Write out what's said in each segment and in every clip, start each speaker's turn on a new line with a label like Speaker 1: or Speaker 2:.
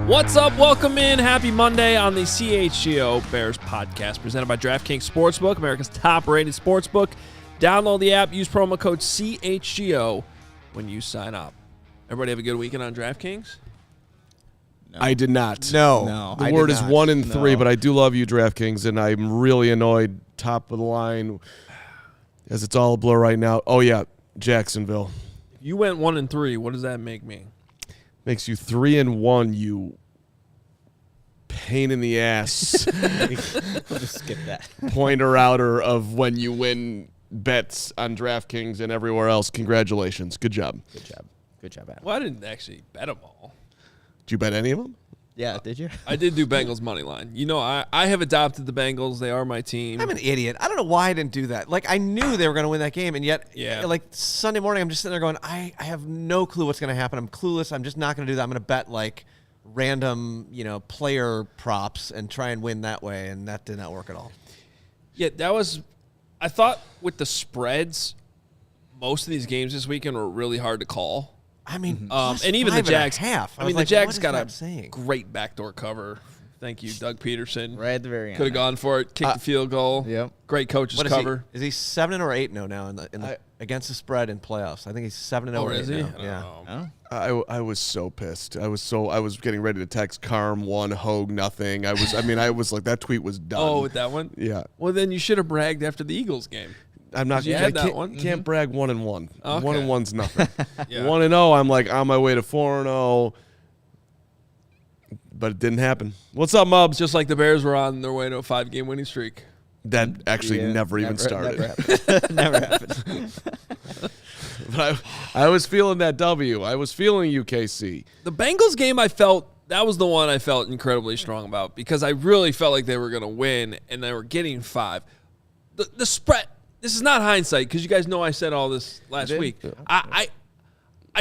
Speaker 1: What's up? Welcome in. Happy Monday on the CHGO Bears Podcast, presented by DraftKings Sportsbook, America's top-rated sportsbook. Download the app. Use promo code CHGO when you sign up. Everybody have a good weekend on DraftKings?
Speaker 2: No. I did not.
Speaker 3: No.
Speaker 2: The word is 1 and 3, but I do love you, DraftKings, and I'm really annoyed, top of the line, as it's all a blur right now. Oh, yeah, Jacksonville.
Speaker 1: You went 1 and 3. What does that make me?
Speaker 2: Makes you 3 and 1, you pain in the ass.
Speaker 3: We'll just skip that.
Speaker 2: Pointer outer of when you win bets on DraftKings and everywhere else. Congratulations. Good job.
Speaker 3: Good job, Adam.
Speaker 1: Well, I didn't actually bet them all.
Speaker 2: Did you bet any of them?
Speaker 3: Yeah, did you?
Speaker 1: I did do Bengals money line. You know, I have adopted the Bengals. They are my team.
Speaker 4: I'm an idiot. I don't know why I didn't do that. Like, I knew they were going to win that game, and yet,
Speaker 1: Yeah.
Speaker 4: like, Sunday morning, I'm just sitting there going, I have no clue what's going to happen. I'm clueless. I'm just not going to do that. I'm going to bet, like, random, player props and try and win that way, and that did not work at all.
Speaker 1: Yeah, that was – I thought with the spreads, most of these games this weekend were really hard to call.
Speaker 4: I mean,
Speaker 1: and even the Jags.
Speaker 4: Half.
Speaker 1: I mean, the Jags got a great backdoor cover. Thank you, Doug Peterson.
Speaker 3: Right at the very end.
Speaker 1: Could have gone for it, kicked the field goal.
Speaker 3: Yep.
Speaker 1: Great coach's cover.
Speaker 4: Is he 7-0 or 8-0 now in the against the spread in playoffs? I think he's 7-0 or 8-0.
Speaker 1: Is he?
Speaker 4: Yeah.
Speaker 2: I was so pissed. I was getting ready to text Carm 1, Hoge nothing. I was like, that tweet was done.
Speaker 1: Oh, with that one?
Speaker 2: Yeah.
Speaker 1: Well, then you should have bragged after the Eagles game.
Speaker 2: I'm not.
Speaker 1: You
Speaker 2: I
Speaker 1: had that
Speaker 2: can't,
Speaker 1: one?
Speaker 2: can't brag 1 and 1.
Speaker 1: Okay.
Speaker 2: 1 and 1's nothing.
Speaker 1: Yeah.
Speaker 2: 1 and 0, I'm like on my way to 4 and 0. But it didn't happen. What's up, Mubs?
Speaker 1: Just like the Bears were on their way to a 5-game winning streak.
Speaker 2: That actually never even started.
Speaker 3: Never happened.
Speaker 2: But I was feeling that W. I was feeling UKC.
Speaker 1: The Bengals game, that was the one I felt incredibly strong about because I really felt like they were going to win and they were getting 5. The spread. This is not hindsight because you guys know I said all this last week. I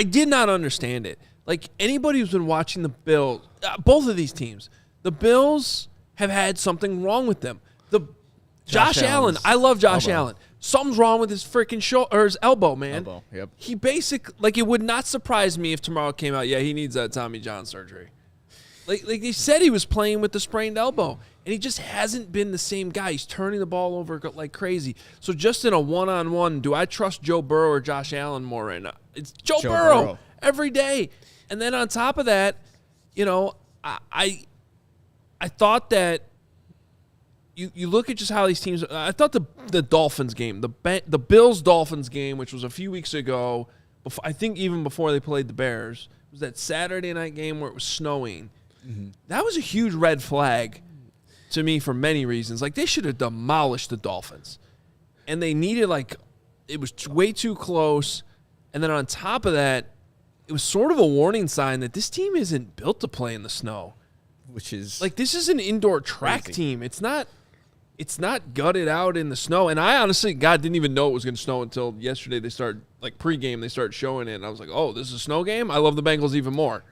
Speaker 1: did not understand it. Like, anybody who's been watching the Bills, both of these teams, the Bills have had something wrong with them. Josh Allen, I love Josh Allen. Something's wrong with his freaking shoulder or his elbow, man.
Speaker 3: Yep.
Speaker 1: He it would not surprise me if tomorrow came out, yeah, he needs that Tommy John surgery. Like they said he was playing with the sprained elbow, and he just hasn't been the same guy. He's turning the ball over like crazy. So just in a one-on-one, do I trust Joe Burrow or Josh Allen more right now? It's Joe Burrow every day. And then on top of that, I thought that you look at just how these teams. I thought the Dolphins game, the Bills-Dolphins game, which was a few weeks ago, I think even before they played the Bears, was that Saturday night game where it was snowing. Mm-hmm. That was a huge red flag to me for many reasons. Like, they should have demolished the Dolphins. And they needed, it was way too close. And then on top of that, it was sort of a warning sign that this team isn't built to play in the snow.
Speaker 3: Which is
Speaker 1: this is an indoor track team. It's not gutted out in the snow. And I honestly, didn't even know it was going to snow until yesterday. They started, pregame, they started showing it. And I was like, oh, this is a snow game? I love the Bengals even more.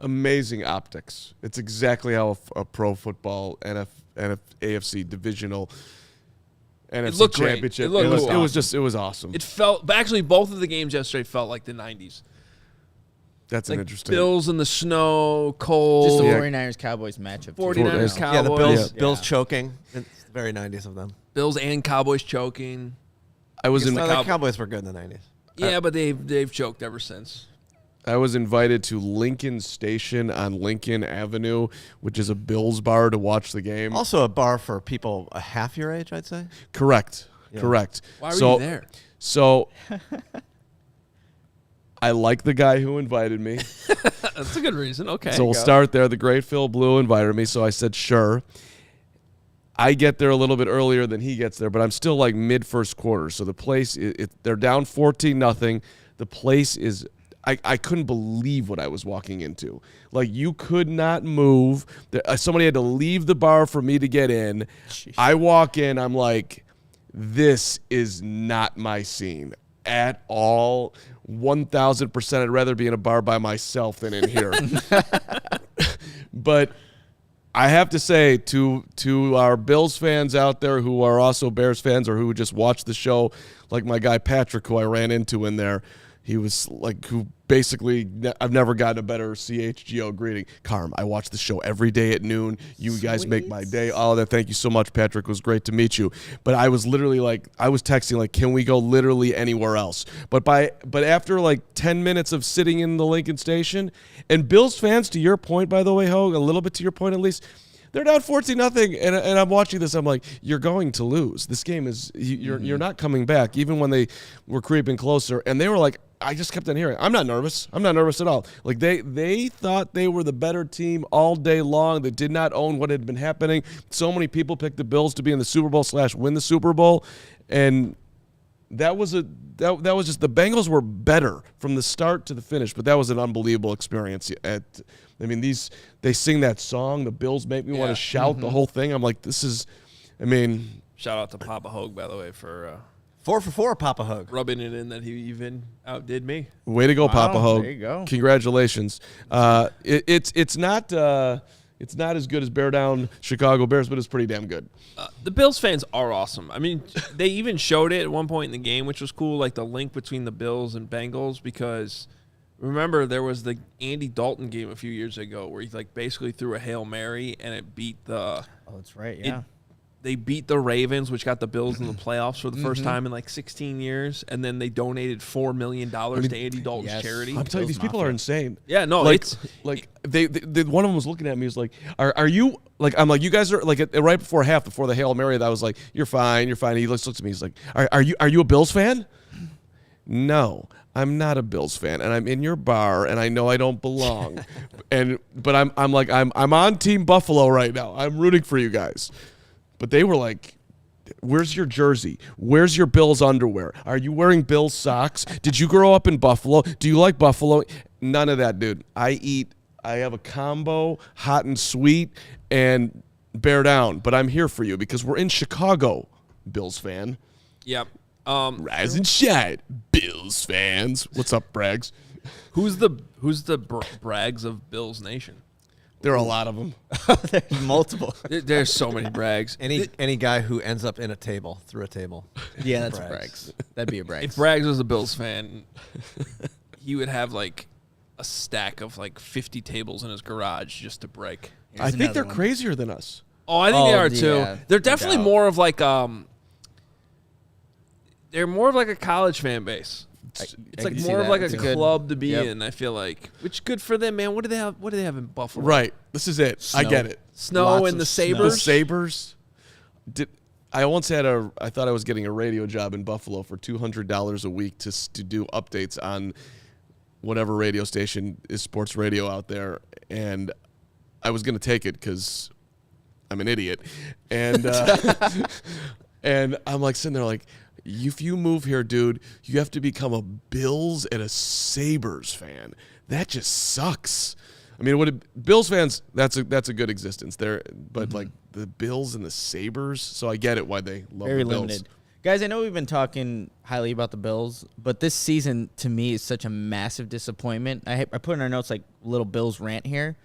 Speaker 2: Amazing optics. It's exactly how a pro football AFC divisional NFC championship. It was awesome.
Speaker 1: It felt, actually, both of the games yesterday felt like the 90s.
Speaker 2: That's an interesting.
Speaker 1: Bills in the snow, cold.
Speaker 3: Just the 49ers Cowboys matchup.
Speaker 1: 49ers Cowboys.
Speaker 4: Yeah, the Bills choking. It's very 90s of them.
Speaker 1: Bills and Cowboys choking.
Speaker 4: The Cowboys were good in the 90s.
Speaker 1: Yeah, but they've choked ever since.
Speaker 2: I was invited to Lincoln Station on Lincoln Avenue, which is a Bills bar, to watch the game.
Speaker 4: Also a bar for people half your age, I'd say.
Speaker 2: Correct.
Speaker 4: Yeah.
Speaker 2: Correct.
Speaker 1: Why were you there?
Speaker 2: So I like the guy who invited me.
Speaker 1: That's a good reason. Okay.
Speaker 2: So we'll start there. The great Phil Blue invited me, so I said sure. I get there a little bit earlier than he gets there, but I'm still mid-first quarter. So the place, they're down 14-0. The place is, I couldn't believe what I was walking into. You could not move. Somebody had to leave the bar for me to get in. Jeez. I walk in, I'm like, this is not my scene at all. 1,000%. I'd rather be in a bar by myself than in here. But I have to say to our Bills fans out there who are also Bears fans or who just watch the show, like my guy Patrick, who I ran into in there, he was who basically, I've never gotten a better CHGO greeting. Carm, I watch the show every day at noon. You guys make my day. Oh, thank you so much, Patrick. It was great to meet you. But I was literally I was texting can we go literally anywhere else? But after 10 minutes of sitting in the Lincoln Station, and Bills fans, to your point, by the way, Hoge, a little bit to your point at least, they're down 14-0, and I'm watching this. I'm like, you're going to lose. This game is you're not coming back. Even when they were creeping closer, and they were like, I just kept on hearing, I'm not nervous. I'm not nervous at all. They thought they were the better team all day long. They did not own what had been happening. So many people picked the Bills to be in the Super Bowl / win the Super Bowl, and that was just the Bengals were better from the start to the finish. But that was an unbelievable experience. They sing that song, the Bills make me want to shout the whole thing. I'm like, this is,
Speaker 1: shout out to Papa Hoge, by the way, for
Speaker 4: 4 for 4, Papa Hoge.
Speaker 1: rubbing it in that he even outdid me.
Speaker 2: way to go, Papa Hoge.
Speaker 3: there you go.
Speaker 2: Congratulations. It's not as good as Bear Down Chicago Bears, but it's pretty damn good.
Speaker 1: The Bills fans are awesome. They even showed it at one point in the game, which was cool, the link between the Bills and Bengals, because remember there was the Andy Dalton game a few years ago where he basically threw a Hail Mary and it beat the
Speaker 3: Oh, that's right. Yeah.
Speaker 1: they beat the Ravens, which got the Bills in the playoffs for the first time in 16 years, and then they donated $4 million to Andy Dalton's charity.
Speaker 2: I'm telling you, these people are insane.
Speaker 1: Yeah, no,
Speaker 2: it's they one of them was looking at me. He was like, "Are you I'm like, you guys are right before half, before the Hail Mary." That was like, "You're fine, you're fine." He looks at me. He's like, "Are you a Bills fan?" No, I'm not a Bills fan, and I'm in your bar, and I know I don't belong, but I'm on Team Buffalo right now. I'm rooting for you guys. But they were like, where's your jersey? Where's your Bills underwear? Are you wearing Bills socks? Did you grow up in Buffalo? Do you like Buffalo? None of that, dude. I have a combo, hot and sweet, and Bear Down. But I'm here for you because we're in Chicago, Bills fan.
Speaker 1: Yep.
Speaker 2: Rise and shine, Bills fans. What's up, Brags?
Speaker 1: Who's the Brags of Bills Nation?
Speaker 2: There are a lot of them.
Speaker 3: There's multiple.
Speaker 1: There's so many Brags.
Speaker 4: Any guy who ends up in a table, through a table.
Speaker 3: Yeah, that's
Speaker 4: Brags.
Speaker 3: Brags. That'd be a Brags.
Speaker 1: If Brags was a Bills fan, he would have a stack of 50 tables in his garage just to break.
Speaker 2: I think they're crazier than us.
Speaker 1: Oh, I think they are too.
Speaker 3: yeah,
Speaker 1: They're
Speaker 3: no
Speaker 1: definitely
Speaker 3: doubt.
Speaker 1: more of they're more of a college fan base. It's
Speaker 3: I can see
Speaker 1: more of
Speaker 3: that.
Speaker 1: a
Speaker 3: It's a good-
Speaker 1: club to be
Speaker 3: yep.
Speaker 1: in. I feel like, which good for them, man. What do they have? What do they have in Buffalo?
Speaker 2: Right. This is it. I
Speaker 3: Snow.
Speaker 2: get it.
Speaker 1: Snow
Speaker 4: Lots
Speaker 1: and the
Speaker 4: of snow.
Speaker 2: The
Speaker 1: Sabres.
Speaker 2: Sabres. I once had I thought I was getting a radio job in Buffalo for $200 a week to do updates on whatever radio station is sports radio out there, and I was going to take it because I'm an idiot, and and I'm sitting there if you move here, dude, you have to become a Bills and a Sabres fan. That just sucks. Bills fans, that's a good existence there, but the Bills and the Sabres, so I get it why they love
Speaker 3: Very
Speaker 2: the Bills.
Speaker 3: limited. Guys, I know we've been talking highly about the Bills, but this season to me is such a massive disappointment. I put in our notes little Bills rant here.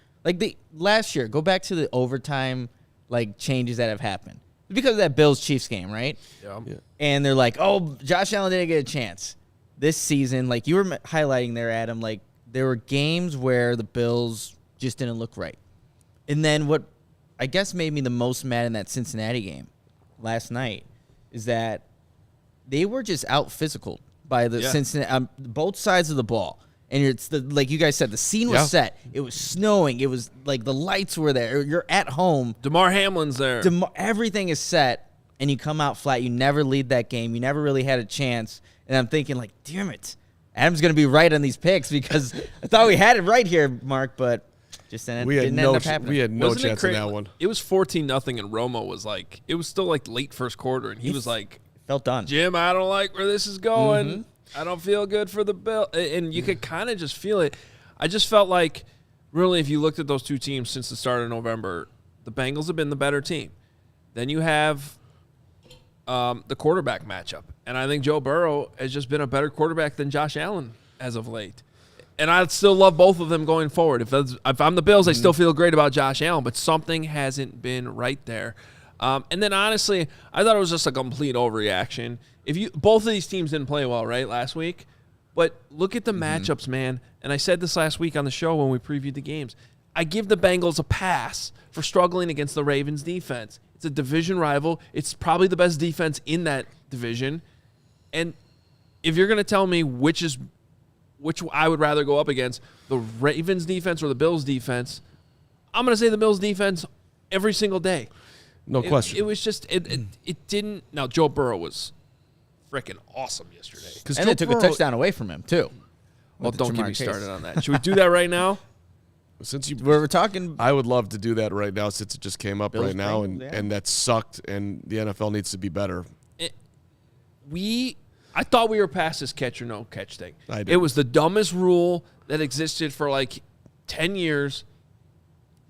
Speaker 3: Last year, go back to the overtime changes that have happened. Because of that Bills-Chiefs game, right?
Speaker 1: Yeah.
Speaker 3: And they're oh, Josh Allen didn't get a chance. This season, you were highlighting there, Adam, there were games where the Bills just didn't look right. And then what I guess made me the most mad in that Cincinnati game last night is that they were just out physical by the Cincinnati, both sides of the ball. And it's like you guys said, the scene was set. It was snowing. It was the lights were there. You're at home.
Speaker 1: DeMar Hamlin's there.
Speaker 3: Everything is set, and you come out flat. You never lead that game. You never really had a chance. And I'm thinking, damn it, Adam's going to be right on these picks because I thought we had it right here, Mark, but just didn't end up happening.
Speaker 2: We had no
Speaker 1: Wasn't it
Speaker 2: chance in that one.
Speaker 1: It was 14-0, and Romo was it was still late first quarter, and he was
Speaker 3: Felt done.
Speaker 1: Jim, I don't like where this is going. I don't feel good for the Bill. And you could kind of just feel it. I just felt really, if you looked at those two teams since the start of November, the Bengals have been the better team. Then you have the quarterback matchup. And I think Joe Burrow has just been a better quarterback than Josh Allen as of late. And I'd still love both of them going forward. If I'm the Bills, I still feel great about Josh Allen, but something hasn't been right there. And then, honestly, I thought it was just a complete overreaction. Both of these teams didn't play well, right, last week, But look at the matchups, man. And I said this last week on the show when we previewed the games. I give the Bengals a pass for struggling against the Ravens defense. It's a division rival. It's probably the best defense in that division. And if you're going to tell me which I would rather go up against, the Ravens defense or the Bills defense, I'm going to say the Bills defense every single day.
Speaker 2: No question.
Speaker 1: It was just it didn't. Now Joe Burrow was freaking awesome yesterday.
Speaker 3: And they took a touchdown away from him too.
Speaker 1: Well,
Speaker 3: with
Speaker 1: don't get
Speaker 3: Jamar
Speaker 1: me
Speaker 3: Chase.
Speaker 1: started on that. Should we do that right now?
Speaker 2: Since you
Speaker 3: We're talking.
Speaker 2: I would love to do that right now since it just came up
Speaker 3: Bills
Speaker 2: right now,
Speaker 3: Bengals, yeah.
Speaker 2: and that sucked, and the NFL needs to be better.
Speaker 1: I thought we were past this catch or no catch thing.
Speaker 2: I did.
Speaker 1: It was the dumbest rule that existed for like 10 years.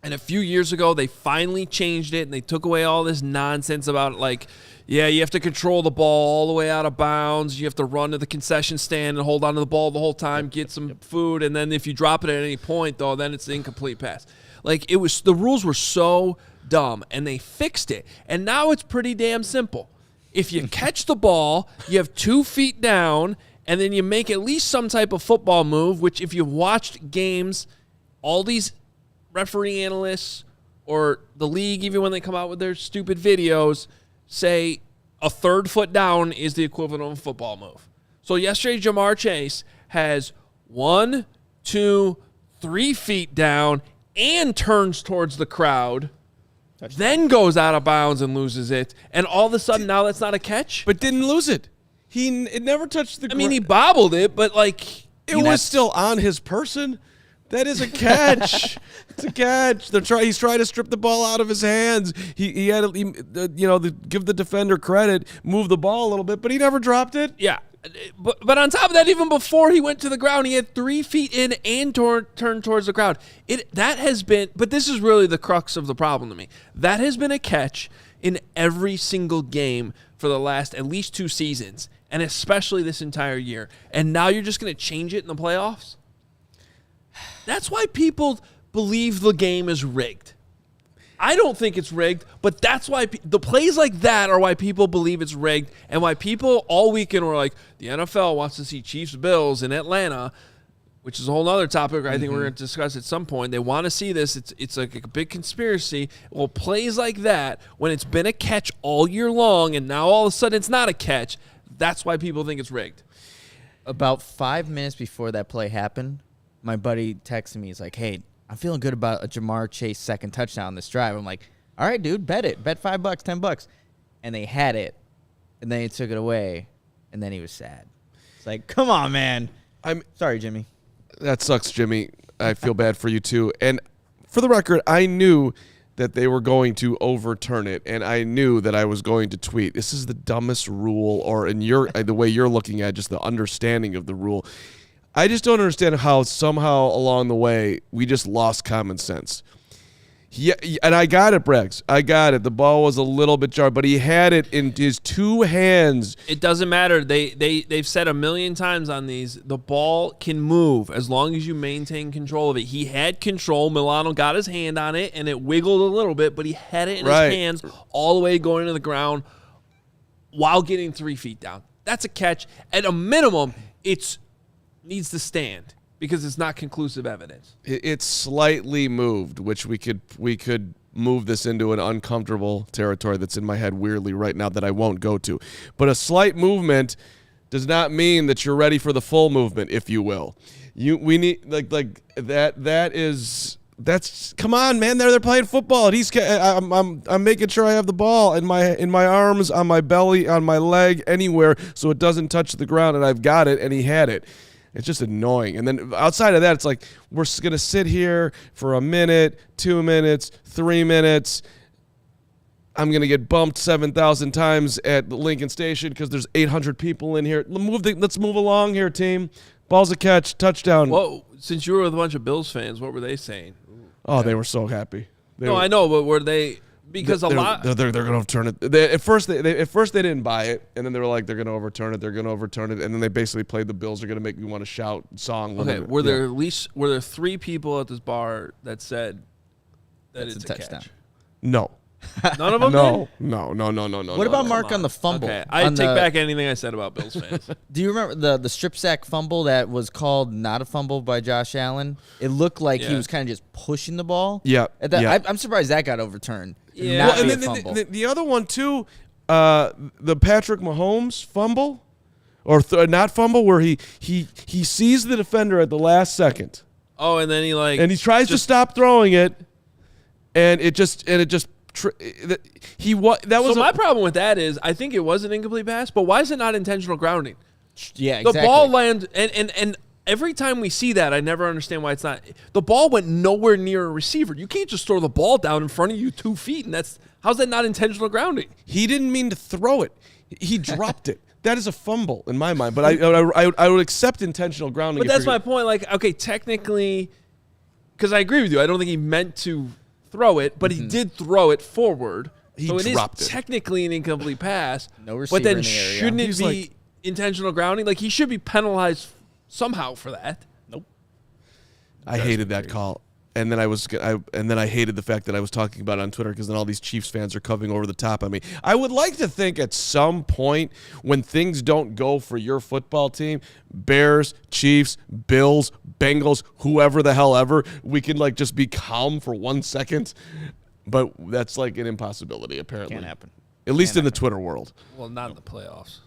Speaker 1: And a few years ago, they finally changed it, and they took away all this nonsense about, like, yeah, you have to control the ball all the way out of bounds. You have to run to the concession stand and hold on to the ball the whole time, get some food, and then if you drop it at any point, though, then it's an incomplete pass. Like, the rules were so dumb, and they fixed it. And now it's pretty damn simple. If you catch the ball, you have 2 feet down, and then you make at least some type of football move, which if you've watched games, all these referee analysts or the league, even when they come out with their stupid videos, say a 3rd foot down is the equivalent of a football move. So yesterday, Jamar Chase has 1, 2, 3 feet down and turns towards the crowd, then goes out of bounds and loses it. And all of a sudden, now that's not a catch?
Speaker 2: But didn't lose it. It never touched the
Speaker 1: I mean, he bobbled it, but like...
Speaker 2: it was still on his person. That is a catch. It's a catch. He's trying to strip the ball out of his hands. He had give the defender credit, move the ball a little bit, but he never dropped it.
Speaker 1: Yeah. But on top of that, even before he went to the ground, he had 3 feet in and turned towards the crowd. But this is really the crux of the problem to me. That has been a catch in every single game for the last at least 2 seasons, and especially this entire year. And now you're just going to change it in the playoffs? That's why people believe the game is rigged. I don't think it's rigged, but that's why the plays like that are why people believe it's rigged, and why people all weekend were like, the NFL wants to see Chiefs-Bills in Atlanta, which is a whole other topic I think we're going to discuss at some point. They want to see this. It's like a big conspiracy. Well, plays like that, when it's been a catch all year long, and now all of a sudden it's not a catch, that's why people think it's rigged.
Speaker 3: About 5 minutes before that play happened, my buddy texted me. He's like, hey, I'm feeling good about a Jamar Chase 2nd touchdown on this drive. I'm like, all right, dude, bet it. Bet $5, $10. And they had it, and then he took it away, and then he was sad. It's like, come on, man. I'm sorry, Jimmy.
Speaker 2: That sucks, Jimmy. I feel bad for you, too. And for the record, I knew that they were going to overturn it, and I knew that I was going to tweet, this is the dumbest rule, or in the way you're looking at just the understanding of the rule. I just don't understand how somehow along the way we just lost common sense. Yeah, and I got it, Braggs. I got it. The ball was a little bit jarred, but he had it in his 2 hands.
Speaker 1: It doesn't matter. They've said a million times on these, the ball can move as long as you maintain control of it. He had control. Milano got his hand on it, and it wiggled a little bit, but he had it in his hands all the way going to the ground while getting 3 feet down. That's a catch. At a minimum, it's needs to stand because it's not conclusive evidence.
Speaker 2: It's slightly moved, which we could move this into an uncomfortable territory that's in my head weirdly right now that I won't go to. But a slight movement does not mean that you're ready for the full movement, if you will. We need like that's come on, man. They're playing football. And I'm making sure I have the ball in my arms, on my belly, on my leg, anywhere, so it doesn't touch the ground, and I've got it, and he had it. It's just annoying. And then outside of that, it's like we're going to sit here for a minute, 2 minutes, 3 minutes. I'm going to get bumped 7,000 times at the Lincoln Station because there's 800 people in here. Let's move along here, team. Ball's a catch, touchdown.
Speaker 1: Well, since you were with a bunch of Bills fans, what were they saying?
Speaker 2: Oh, they were so happy.
Speaker 1: I know, but were they... Because
Speaker 2: they're going to overturn it. At first they didn't buy it, and then they were like, they're going to overturn it. They're going to overturn it, and then they basically played the Bills are going to make me want to shout song.
Speaker 1: Okay, were there 3 people at this bar that said that it's a touchdown?
Speaker 2: Catch? No.
Speaker 1: None of them.
Speaker 2: No.
Speaker 3: What about Mark on the fumble?
Speaker 1: Okay, I take back anything I said about Bills fans.
Speaker 3: Do you remember the strip sack fumble that was called not a fumble by Josh Allen? It looked like he was kind of just pushing the ball.
Speaker 2: Yeah.
Speaker 3: I'm surprised that got overturned.
Speaker 1: Yeah.
Speaker 3: Not
Speaker 2: Well,
Speaker 3: be
Speaker 2: and
Speaker 3: a
Speaker 2: then
Speaker 3: fumble.
Speaker 2: the other one too, the Patrick Mahomes fumble, or not fumble, where he sees the defender at the last second,
Speaker 1: Oh, and then
Speaker 2: and he tries to stop throwing it, and it just that was
Speaker 1: So my problem with that is I think it was an incomplete pass, but why is it not intentional grounding?
Speaker 3: Yeah, exactly.
Speaker 1: The ball land and every time we see that, I never understand why it's not. The ball went nowhere near a receiver. You can't just throw the ball down in front of you 2 feet, and how's that not intentional grounding?
Speaker 2: He didn't mean to throw it. He dropped it. That is a fumble in my mind. But I would accept intentional grounding.
Speaker 1: But that's my point. Like, okay, technically, because I agree with you, I don't think he meant to throw it, but he did throw it forward. So it is technically an incomplete pass.
Speaker 3: No receiver
Speaker 1: but then
Speaker 3: in the area.
Speaker 1: shouldn't it be intentional grounding? Like, he should be penalized somehow for that.
Speaker 3: Nope.
Speaker 2: I hated that call. And then I hated the fact that I was talking about it on Twitter because then all these Chiefs fans are coming over the top on me. I would like to think at some point when things don't go for your football team, Bears, Chiefs, Bills, Bengals, whoever the hell ever, we can like just be calm for 1 second. But that's like an impossibility apparently.
Speaker 3: Can't happen.
Speaker 2: At least in the Twitter world.
Speaker 1: Well, not in the playoffs.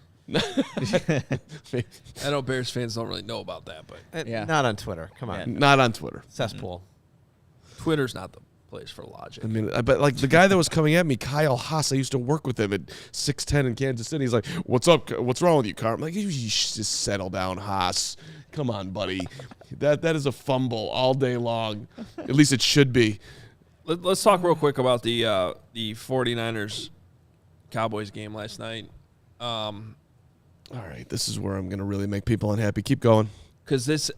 Speaker 1: I know Bears fans don't really know about that, but
Speaker 4: Not on Twitter. Come on.
Speaker 2: Not on Twitter.
Speaker 4: Cesspool.
Speaker 1: Twitter's not the place for logic.
Speaker 2: I mean, but like the guy that was coming at me, Kyle Haas, I used to work with him at 6'10" in Kansas City. He's like, "What's up? What's wrong with you, Carm?" I'm like, "You just settle down, Haas. Come on, buddy. That is a fumble all day long. At least it should be."
Speaker 1: Let's talk real quick about the 49ers Cowboys game last night.
Speaker 2: All right, this is where I'm going to really make people unhappy. Keep going.
Speaker 1: Because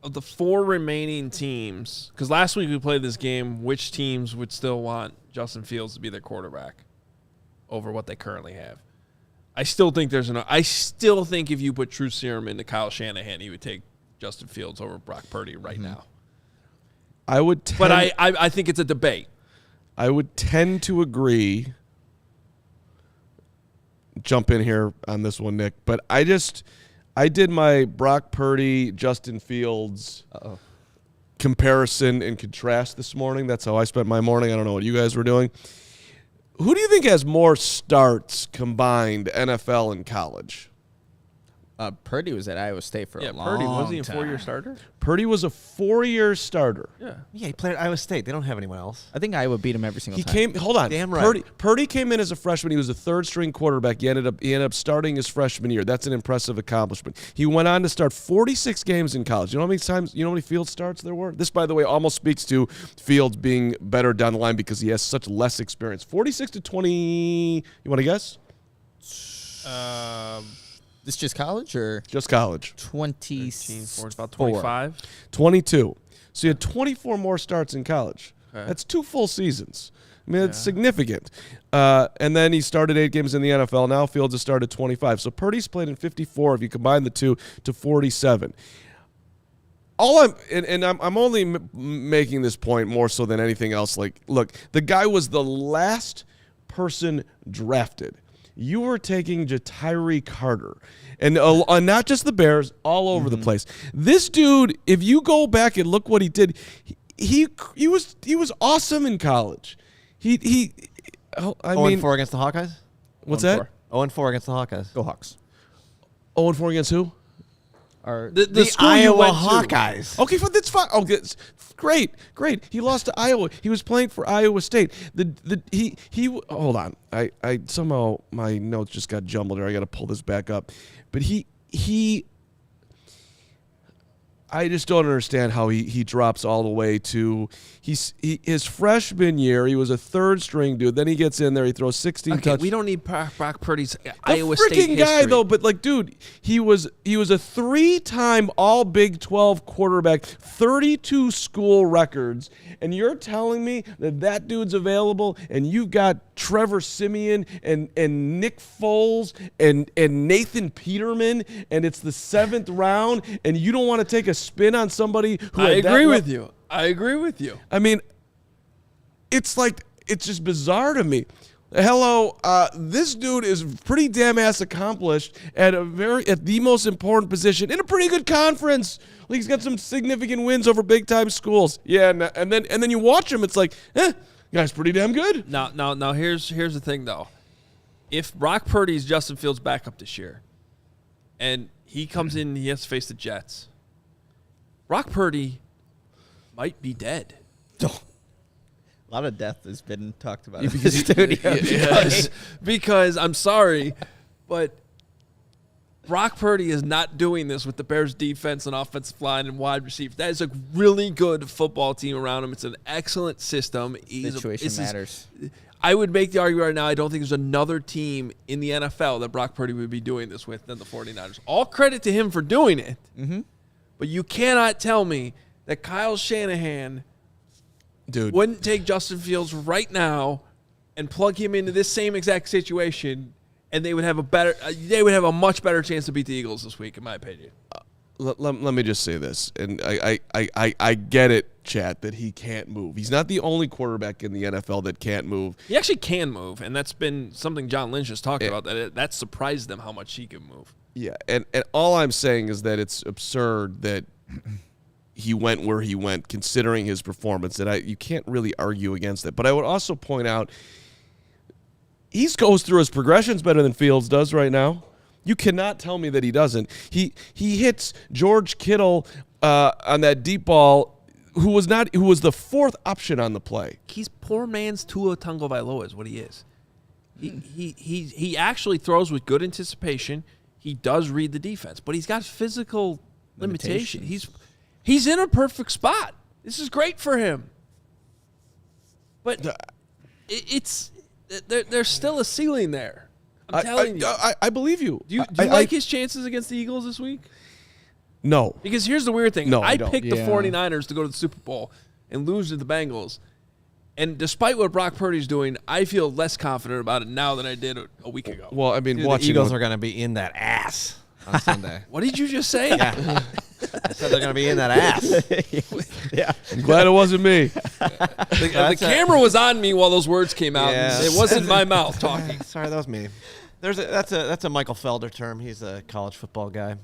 Speaker 1: of the 4 remaining teams, because last week we played this game, which teams would still want Justin Fields to be their quarterback over what they currently have? I still think if you put true serum into Kyle Shanahan, he would take Justin Fields over Brock Purdy right now. But I think it's a debate.
Speaker 2: I would tend to agree. Jump in here on this one, Nick. But I did my Brock Purdy, Justin Fields comparison and contrast this morning. That's how I spent my morning. I don't know what you guys were doing. Who do you think has more starts combined, NFL and college?
Speaker 3: Purdy was at Iowa State for a long time.
Speaker 1: Purdy, wasn't he a 4-year starter?
Speaker 2: Purdy was a 4-year starter.
Speaker 1: Yeah.
Speaker 4: Yeah, he played at Iowa State. They don't have anyone else.
Speaker 3: I think Iowa beat him every single time.
Speaker 2: Hold on.
Speaker 4: Damn right.
Speaker 2: Purdy came in as a freshman. He was a third-string quarterback. He ended up starting his freshman year. That's an impressive accomplishment. He went on to start 46 games in college. You know how many Fields starts there were? This, by the way, almost speaks to Fields being better down the line because he has such less experience. 46 to 20. You want to guess?
Speaker 3: This just college or
Speaker 2: Just college.
Speaker 3: 24?
Speaker 1: It's about 25.
Speaker 2: 22. So you had 24 more starts in college.
Speaker 1: Okay.
Speaker 2: That's 2 full seasons. I mean, it's significant. And then he started 8 games in the NFL. Now Fields has started 25. So Purdy's played in 54 if you combine the two to 47. I'm only making this point more so than anything else. Like, look, the guy was the last person drafted. You were taking Ja'Tyre Carter, and not just the Bears, all over the place. This dude, if you go back and look what he did, he was awesome in college. I mean,
Speaker 4: 0-4 against the Hawkeyes?
Speaker 2: What's that?
Speaker 4: 0-4 against the Hawkeyes.
Speaker 3: Go Hawks.
Speaker 2: 0-4 against who?
Speaker 1: The school
Speaker 4: Iowa
Speaker 1: you went
Speaker 4: Hawkeyes.
Speaker 2: Okay, that's fine. Oh, great. He lost to Iowa. He was playing for Iowa State. He hold on. I somehow my notes just got jumbled here. I got to pull this back up. But I just don't understand how he drops all the way to his freshman year. He was a third-string dude. Then he gets in there. He throws 16 touchdowns.
Speaker 1: We don't need Brock Purdy's
Speaker 2: The
Speaker 1: Iowa State
Speaker 2: freaking guy
Speaker 1: history.
Speaker 2: though, but like, dude, he was a 3-time All Big 12 quarterback, 32 school records, and you're telling me that dude's available, and you've got Trevor Siemian and Nick Foles and Nathan Peterman, and it's the 7th round, and you don't want to take a spin on somebody who
Speaker 1: I agree with you. I mean,
Speaker 2: it's like, it's just bizarre to me. Hello, this dude is pretty damn ass accomplished at the most important position in a pretty good conference. Like, he's got some significant wins over big time schools. Yeah, and then you watch him, it's like, guy's pretty damn good.
Speaker 1: Now here's the thing though. If Brock Purdy's Justin Fields' backup this year, and he comes in and he has to face the Jets, Brock Purdy might be dead.
Speaker 3: A lot of death has been talked about in the studio.
Speaker 1: Because I'm sorry, but Brock Purdy is not doing this with the Bears defense and offensive line and wide receivers. That is a really good football team around him. It's an excellent system.
Speaker 3: Situation matters.
Speaker 1: I would make the argument right now, I don't think there's another team in the NFL that Brock Purdy would be doing this with than the 49ers. All credit to him for doing it. Mm-hmm. But you cannot tell me that Kyle Shanahan wouldn't take Justin Fields right now and plug him into this same exact situation, and they would have a much better chance to beat the Eagles this week, in my opinion.
Speaker 2: Let me just say this, and I get it, chat, that he can't move. He's not the only quarterback in the NFL that can't move.
Speaker 1: He actually can move, and that's been something John Lynch has talked about. That surprised them how much he can move.
Speaker 2: Yeah, and all I'm saying is that it's absurd that he went where he went, considering his performance. That you can't really argue against it. But I would also point out, he goes through his progressions better than Fields does right now. You cannot tell me that he doesn't. He hits George Kittle on that deep ball, who was the fourth option on the play.
Speaker 1: He's poor man's Tua Tagovailoa is what he is. He actually throws with good anticipation. He does read the defense, but he's got physical limitations. He's in a perfect spot. This is great for him. But there's still a ceiling there. I'm telling you.
Speaker 2: I believe you.
Speaker 1: Do you like his chances against the Eagles this week?
Speaker 2: No.
Speaker 1: Because here's the weird thing.
Speaker 2: No,
Speaker 1: I picked the 49ers to go to the Super Bowl and lose to the Bengals. And despite what Brock Purdy's doing, I feel less confident about it now than I did a week ago.
Speaker 2: Well, I mean,
Speaker 4: the Eagles are going to be in that ass on Sunday.
Speaker 1: What did you just say?
Speaker 4: Yeah. I said they're going to be in that ass.
Speaker 3: Yeah.
Speaker 2: I'm glad it wasn't me.
Speaker 1: The camera was on me while those words came out.
Speaker 4: Yeah.
Speaker 1: It wasn't my mouth talking.
Speaker 4: Sorry, that was me. That's a Michael Felder term. He's a college football guy,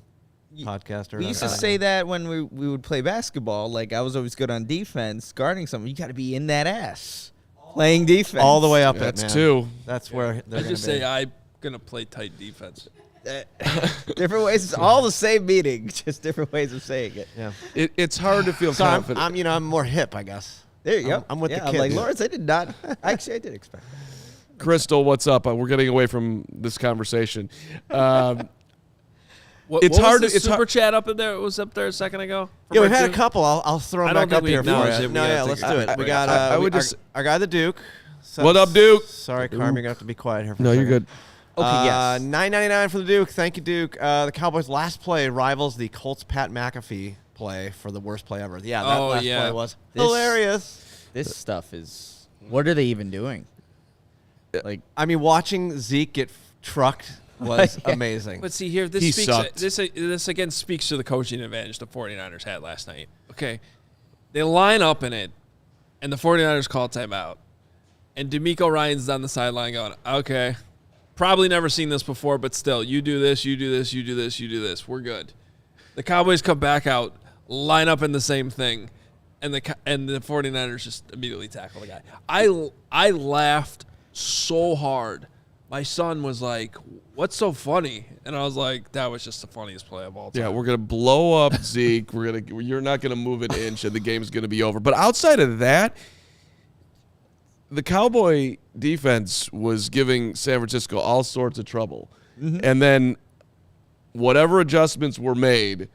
Speaker 4: podcaster.
Speaker 3: We used to say that when we would play basketball. Like, I was always good on defense, guarding someone. You got to be in that ass, playing defense.
Speaker 4: All the way up
Speaker 2: That's
Speaker 4: it, man.
Speaker 2: two.
Speaker 4: That's where they're
Speaker 1: I
Speaker 4: going to
Speaker 1: just say I'm going to play tight defense.
Speaker 3: Different ways. It's all the same meaning, just different ways of saying it.
Speaker 4: Yeah.
Speaker 2: It's hard to feel
Speaker 4: So
Speaker 2: confident.
Speaker 4: I'm more hip, I guess.
Speaker 3: There you go.
Speaker 4: I'm with the
Speaker 3: I'm
Speaker 4: kids.
Speaker 3: like, Lawrence, I did not. Actually, I did expect that.
Speaker 2: Crystal, what's up? We're getting away from this conversation.
Speaker 1: It's hard to super chat up in there. It was up there a second ago.
Speaker 4: Yeah, we've had a couple. I'll throw them
Speaker 1: I don't
Speaker 4: back up
Speaker 1: think we
Speaker 4: here for
Speaker 1: acknowledged
Speaker 4: you.
Speaker 1: it. We
Speaker 4: No,
Speaker 1: gotta
Speaker 4: yeah,
Speaker 1: take
Speaker 4: let's
Speaker 1: a
Speaker 4: do it.
Speaker 1: break.
Speaker 4: We got our guy the Duke.
Speaker 2: What up, Duke?
Speaker 4: Sorry, Carm, you're gonna have to be quiet here for
Speaker 2: No,
Speaker 4: a
Speaker 2: you're
Speaker 4: second.
Speaker 2: good.
Speaker 3: Okay, yes.
Speaker 4: $9.99 for the Duke. Thank you, Duke. The Cowboys' last play rivals the Colts' Pat McAfee play for the worst play ever. Yeah, that last play was hilarious.
Speaker 3: This stuff is. What are they even doing? Like,
Speaker 4: I mean, watching Zeke get trucked was amazing.
Speaker 1: But see here,
Speaker 2: He sucked.
Speaker 1: this again speaks to the coaching advantage the 49ers had last night. Okay. They line up in it, and the 49ers call timeout. And DeMeco Ryans on the sideline going, okay, probably never seen this before, but still, you do this, you do this, you do this, you do this. We're good. The Cowboys come back out, line up in the same thing, and the 49ers just immediately tackle the guy. I laughed so hard. My son was like, what's so funny? And I was like, that was just the funniest play of all time.
Speaker 2: Yeah, we're gonna blow up Zeke. You're not gonna move an inch, and the game's gonna be over. But outside of that, the Cowboy defense was giving San Francisco all sorts of trouble. Mm-hmm. And then whatever adjustments were made,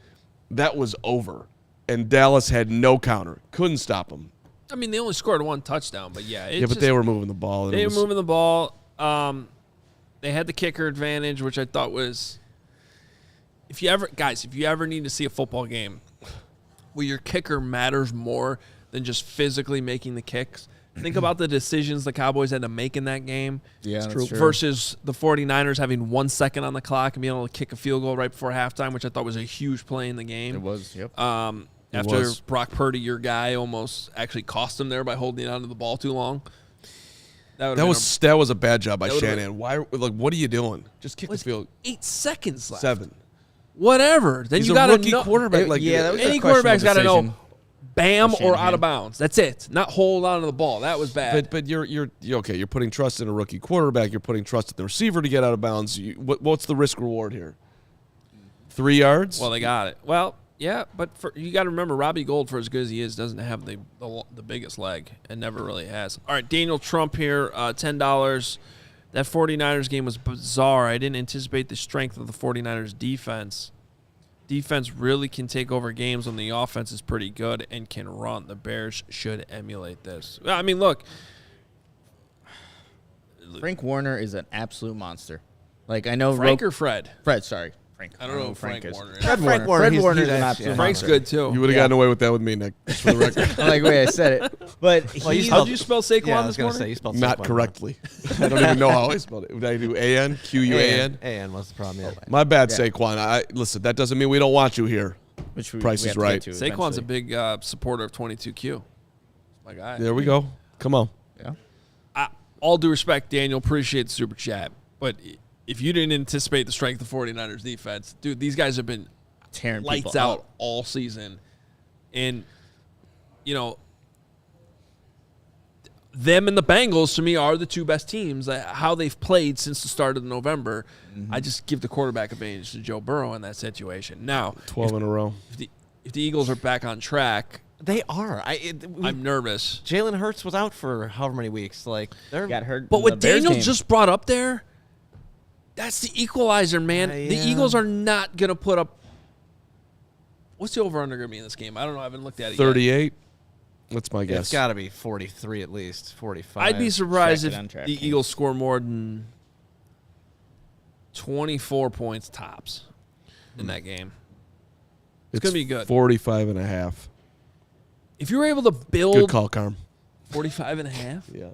Speaker 2: that was over. And Dallas had no counter. Couldn't stop them.
Speaker 1: I mean, they only scored one touchdown, but yeah.
Speaker 2: But they were moving the ball.
Speaker 1: They were moving the ball. They had the kicker advantage, which I thought was, if you ever need to see a football game where your kicker matters more than just physically making the kicks, think about the decisions the Cowboys had to make in that game.
Speaker 3: Yeah, that's true.
Speaker 1: Versus the 49ers having 1 second on the clock and being able to kick a field goal right before halftime, which I thought was a huge play in the game.
Speaker 3: It was, yep.
Speaker 1: After
Speaker 2: was.
Speaker 1: Brock Purdy, your guy, almost actually cost him there by holding onto the ball too long.
Speaker 2: That was a bad job by
Speaker 1: that would've
Speaker 2: Shanahan. Why? Like, what are you doing? Just kick the field.
Speaker 1: 8 seconds left.
Speaker 2: 7.
Speaker 1: Whatever. Then
Speaker 2: He's
Speaker 1: you
Speaker 2: a
Speaker 1: got to
Speaker 2: rookie
Speaker 1: know.
Speaker 2: quarterback. Like,
Speaker 3: yeah, that was
Speaker 1: Any
Speaker 3: a questionable
Speaker 1: quarterback's got to know.
Speaker 3: decision.
Speaker 1: Bam
Speaker 3: For
Speaker 1: or out
Speaker 3: Shanahan.
Speaker 1: of bounds. That's it. Not hold on to the ball. That was bad.
Speaker 2: But you're okay. You're putting trust in a rookie quarterback. You're putting trust in the receiver to get out of bounds. What's the risk reward here? 3 yards?
Speaker 1: Well, they got it. Well, yeah, but you got to remember, Robbie Gould, for as good as he is, doesn't have the biggest leg and never really has. All right, Daniel Trump here, $10. That 49ers game was bizarre. I didn't anticipate the strength of the 49ers defense. Defense really can take over games when the offense is pretty good and can run. The Bears should emulate this. I mean, look.
Speaker 3: Frank Warner is an absolute monster. Like, I know
Speaker 1: Frank or Fred?
Speaker 3: Fred, sorry. Frank.
Speaker 1: I don't know who Frank Warner is.
Speaker 3: Frank
Speaker 4: Warner.
Speaker 3: Warner. Fred
Speaker 4: He's-
Speaker 3: Warner
Speaker 4: he's
Speaker 3: is an
Speaker 4: nice,
Speaker 3: absolute
Speaker 4: yeah.
Speaker 1: Frank's
Speaker 3: monster.
Speaker 1: good, too.
Speaker 2: You would have gotten away with that with me, Nick, just for the record.
Speaker 3: I'm like, wait, I said it. But he's
Speaker 1: How'd you spell Saquon
Speaker 4: Yeah, I was
Speaker 1: this
Speaker 4: going to
Speaker 1: morning?
Speaker 4: say, you spelled
Speaker 2: Not
Speaker 4: Saquon
Speaker 2: correctly. I don't even know how I spelled it. Did I do A-N? Q-U-A-N?
Speaker 4: A-N was the problem, yeah.
Speaker 2: My bad,
Speaker 3: Yeah.
Speaker 2: Saquon. Listen, that doesn't mean we don't want you here.
Speaker 3: which
Speaker 2: Price
Speaker 3: we
Speaker 2: is
Speaker 3: have to
Speaker 2: right.
Speaker 3: get to
Speaker 1: Saquon's a
Speaker 3: eventually.
Speaker 1: big supporter of 22Q. My guy.
Speaker 2: There we go. Come on.
Speaker 3: Yeah.
Speaker 1: All due respect, Daniel, appreciate the super chat. But if you didn't anticipate the strength of 49ers defense, dude, these guys have been
Speaker 3: Tearing
Speaker 1: lights
Speaker 3: people
Speaker 1: out
Speaker 3: up.
Speaker 1: all season. And, you know, them and the Bengals, to me, are the two best teams. How they've played since the start of November, I just give the quarterback advantage to Joe Burrow in that situation. Now,
Speaker 2: 12 in a row.
Speaker 1: if the Eagles are back on track,
Speaker 4: They are.
Speaker 1: I'm nervous.
Speaker 4: Jalen Hurts was out for however many weeks. Like, they're
Speaker 3: Got hurt.
Speaker 1: But
Speaker 3: in
Speaker 1: what
Speaker 3: the Bears
Speaker 1: Daniel
Speaker 3: game.
Speaker 1: just brought up there, that's the equalizer, man. The
Speaker 4: yeah.
Speaker 1: Eagles are not going to put up. What's the over-under going to be in this game? I don't know. I haven't looked at it yet.
Speaker 2: 38. That's my
Speaker 4: It's
Speaker 2: guess.
Speaker 4: got to be 43 at least, 45.
Speaker 1: I'd be surprised
Speaker 3: Check
Speaker 1: if
Speaker 3: it on DraftKings.
Speaker 1: the Eagles score more than 24 points tops in that game. It's going to be good.
Speaker 2: 45 and a half.
Speaker 1: If you were able to
Speaker 2: Good
Speaker 1: build
Speaker 2: call, Carm.
Speaker 1: 45 and a half,
Speaker 2: Yeah.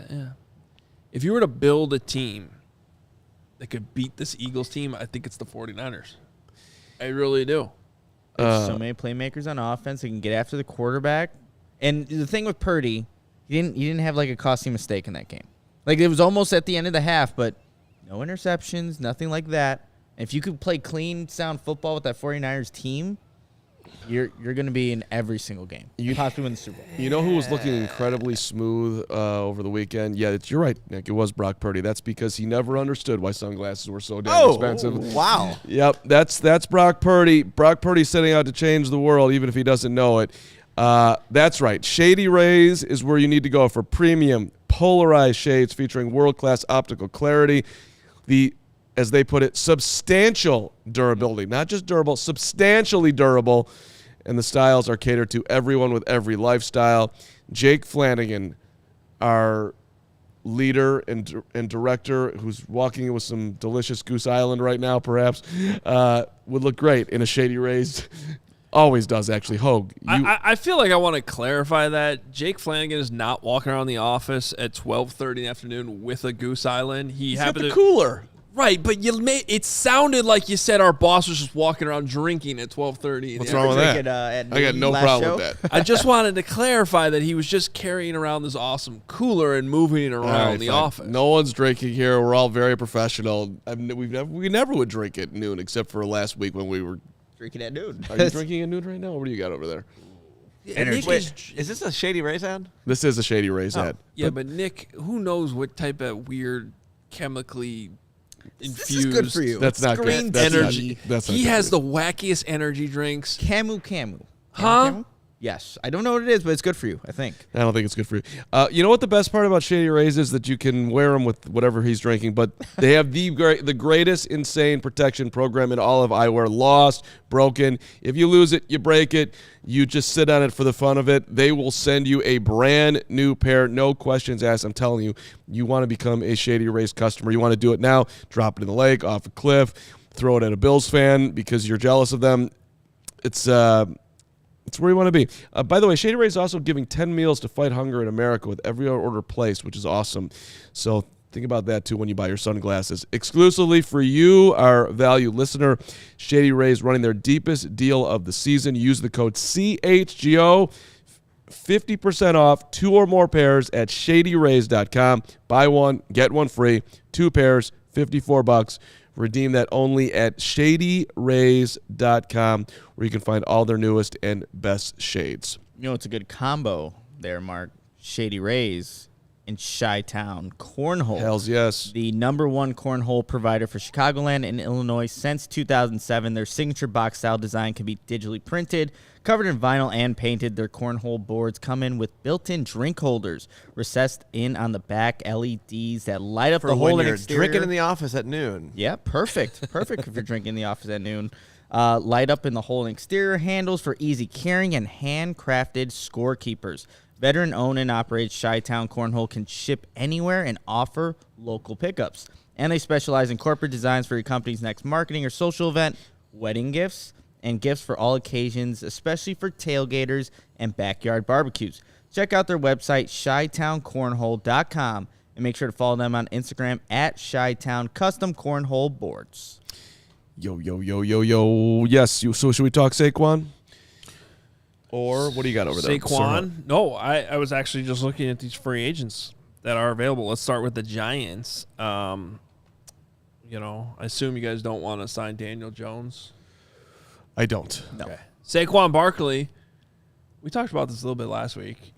Speaker 1: yeah. If you were to build a team that could beat this Eagles team, I think it's the 49ers. I really do.
Speaker 3: There's so many playmakers on offense that can get after the quarterback. And the thing with Purdy, he didn't have like a costly mistake in that game. Like, it was almost at the end of the half, but no interceptions, nothing like that. If you could play clean, sound football with that 49ers team, you're going to be in every single game. You possibly win the Super Bowl.
Speaker 2: You know who was looking incredibly smooth over the weekend? Yeah, you're right, Nick. It was Brock Purdy. That's because he never understood why sunglasses were so damn expensive.
Speaker 4: Wow.
Speaker 2: Yep, that's Brock Purdy. Brock Purdy's setting out to change the world, even if he doesn't know it. That's right. Shady Rays is where you need to go for premium polarized shades featuring world-class optical clarity. As they put it, substantial durability. Not just durable, substantially durable. And the styles are catered to everyone with every lifestyle. Jake Flanagan, our leader and director, who's walking with some delicious Goose Island right now, perhaps, would look great in a Shady Rays. Always does, actually. Hoge.
Speaker 1: I feel like I want to clarify that Jake Flanagan is not walking around the office at 12:30 in the afternoon with a Goose Island.
Speaker 2: He's got the cooler.
Speaker 1: Right, but it sounded like you said our boss was just walking around drinking at 12:30.
Speaker 2: What's wrong with that?
Speaker 3: Drink it, at
Speaker 2: I got no
Speaker 3: last
Speaker 2: problem
Speaker 3: show.
Speaker 2: with that.
Speaker 1: I just wanted to clarify that he was just carrying around this awesome cooler and moving it around
Speaker 2: All right,
Speaker 1: the
Speaker 2: fine.
Speaker 1: office.
Speaker 2: No one's drinking here. We're all very professional. We never would drink at noon, except for last week when we were.
Speaker 3: Drinking at noon.
Speaker 2: Are you drinking at noon right now? What do you got over there?
Speaker 1: Nick
Speaker 4: Wait, is this a Shady Rays ad?
Speaker 2: This is a Shady Rays ad.
Speaker 1: Yeah, but Nick, who knows what type of weird chemically infused
Speaker 3: This is good for you.
Speaker 2: That's not
Speaker 3: green
Speaker 2: good. That's
Speaker 1: energy.
Speaker 2: Not, that's not
Speaker 1: He
Speaker 2: good.
Speaker 1: has the wackiest energy drinks.
Speaker 3: Camu.
Speaker 1: Huh?
Speaker 3: Camu? Yes. I don't know what it is, but it's good for you, I think.
Speaker 2: I don't think it's good for you. You know what the best part about Shady Rays is? That you can wear them with whatever he's drinking, but they have the greatest insane protection program in all of eyewear. Lost, broken. If you lose it, you break it. You just sit on it for the fun of it. They will send you a brand new pair. No questions asked. I'm telling you, you want to become a Shady Rays customer. You want to do it now. Drop it in the lake, off a cliff, throw it at a Bills fan because you're jealous of them. It's where you want to be. By the way, Shady Rays is also giving 10 meals to fight hunger in America with every order placed, which is awesome. So Think about that, too, when you buy your sunglasses. Exclusively for you, our valued listener, Shady Rays running their deepest deal of the season. Use the code CHGO, 50% off 2 or more pairs at shadyrays.com. Buy one, get one free. 2 pairs, $54. Redeem that only at shadyrays.com, where you can find all their newest and best shades.
Speaker 3: You know, it's a good combo there, Mark. Shady Rays and Chi-Town Cornhole.
Speaker 2: Hells yes.
Speaker 3: The #1 cornhole provider for Chicagoland and Illinois since 2007. Their signature box-style design can be digitally printed, covered in vinyl, and painted. Their cornhole boards come in with built-in drink holders, recessed in on the back, LEDs that light up
Speaker 4: For
Speaker 3: the
Speaker 4: when
Speaker 3: whole
Speaker 4: you're
Speaker 3: exterior.
Speaker 4: drinking in the office at noon.
Speaker 3: Yeah, perfect. Perfect if you're drinking in the office at noon. Light up in the whole exterior, handles for easy carrying, and handcrafted scorekeepers. Veteran-owned and operated Chi-Town Cornhole can ship anywhere and offer local pickups. And they specialize in corporate designs for your company's next marketing or social event, wedding gifts, and gifts for all occasions, especially for tailgaters and backyard barbecues. Check out their website, ChiTownCornhole.com, and make sure to follow them on Instagram at Chi-Town Custom Cornhole Boards.
Speaker 2: Yo. Yes, so should we talk Saquon? Or what do you got over there?
Speaker 1: Saquon? No, I was actually just looking at these free agents that are available. Let's start with the Giants. I assume you guys don't want to sign Daniel Jones.
Speaker 2: I don't.
Speaker 3: No.
Speaker 1: Okay. Saquon Barkley. We talked about this a little bit last week.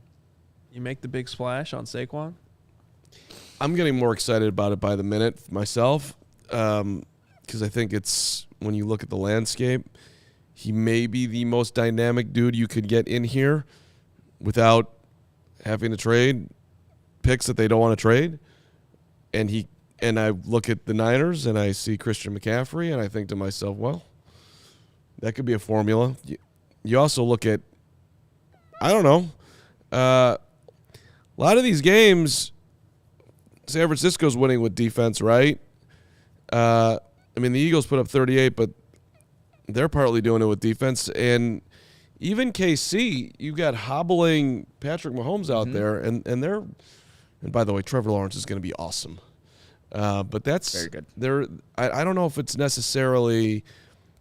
Speaker 1: You make the big splash on Saquon?
Speaker 2: I'm getting more excited about it by the minute myself, because I think it's, when you look at the landscape, he may be the most dynamic dude you could get in here without having to trade picks that they don't want to trade. And I look at the Niners and I see Christian McCaffrey and I think to myself, well, that could be a formula. You also look at, I don't know, a lot of these games, San Francisco's winning with defense, right? The Eagles put up 38, but they're partly doing it with defense. And even KC, you've got hobbling Patrick Mahomes out there, and by the way, Trevor Lawrence is going to be awesome. But that's
Speaker 3: very good.
Speaker 2: I don't know if it's necessarily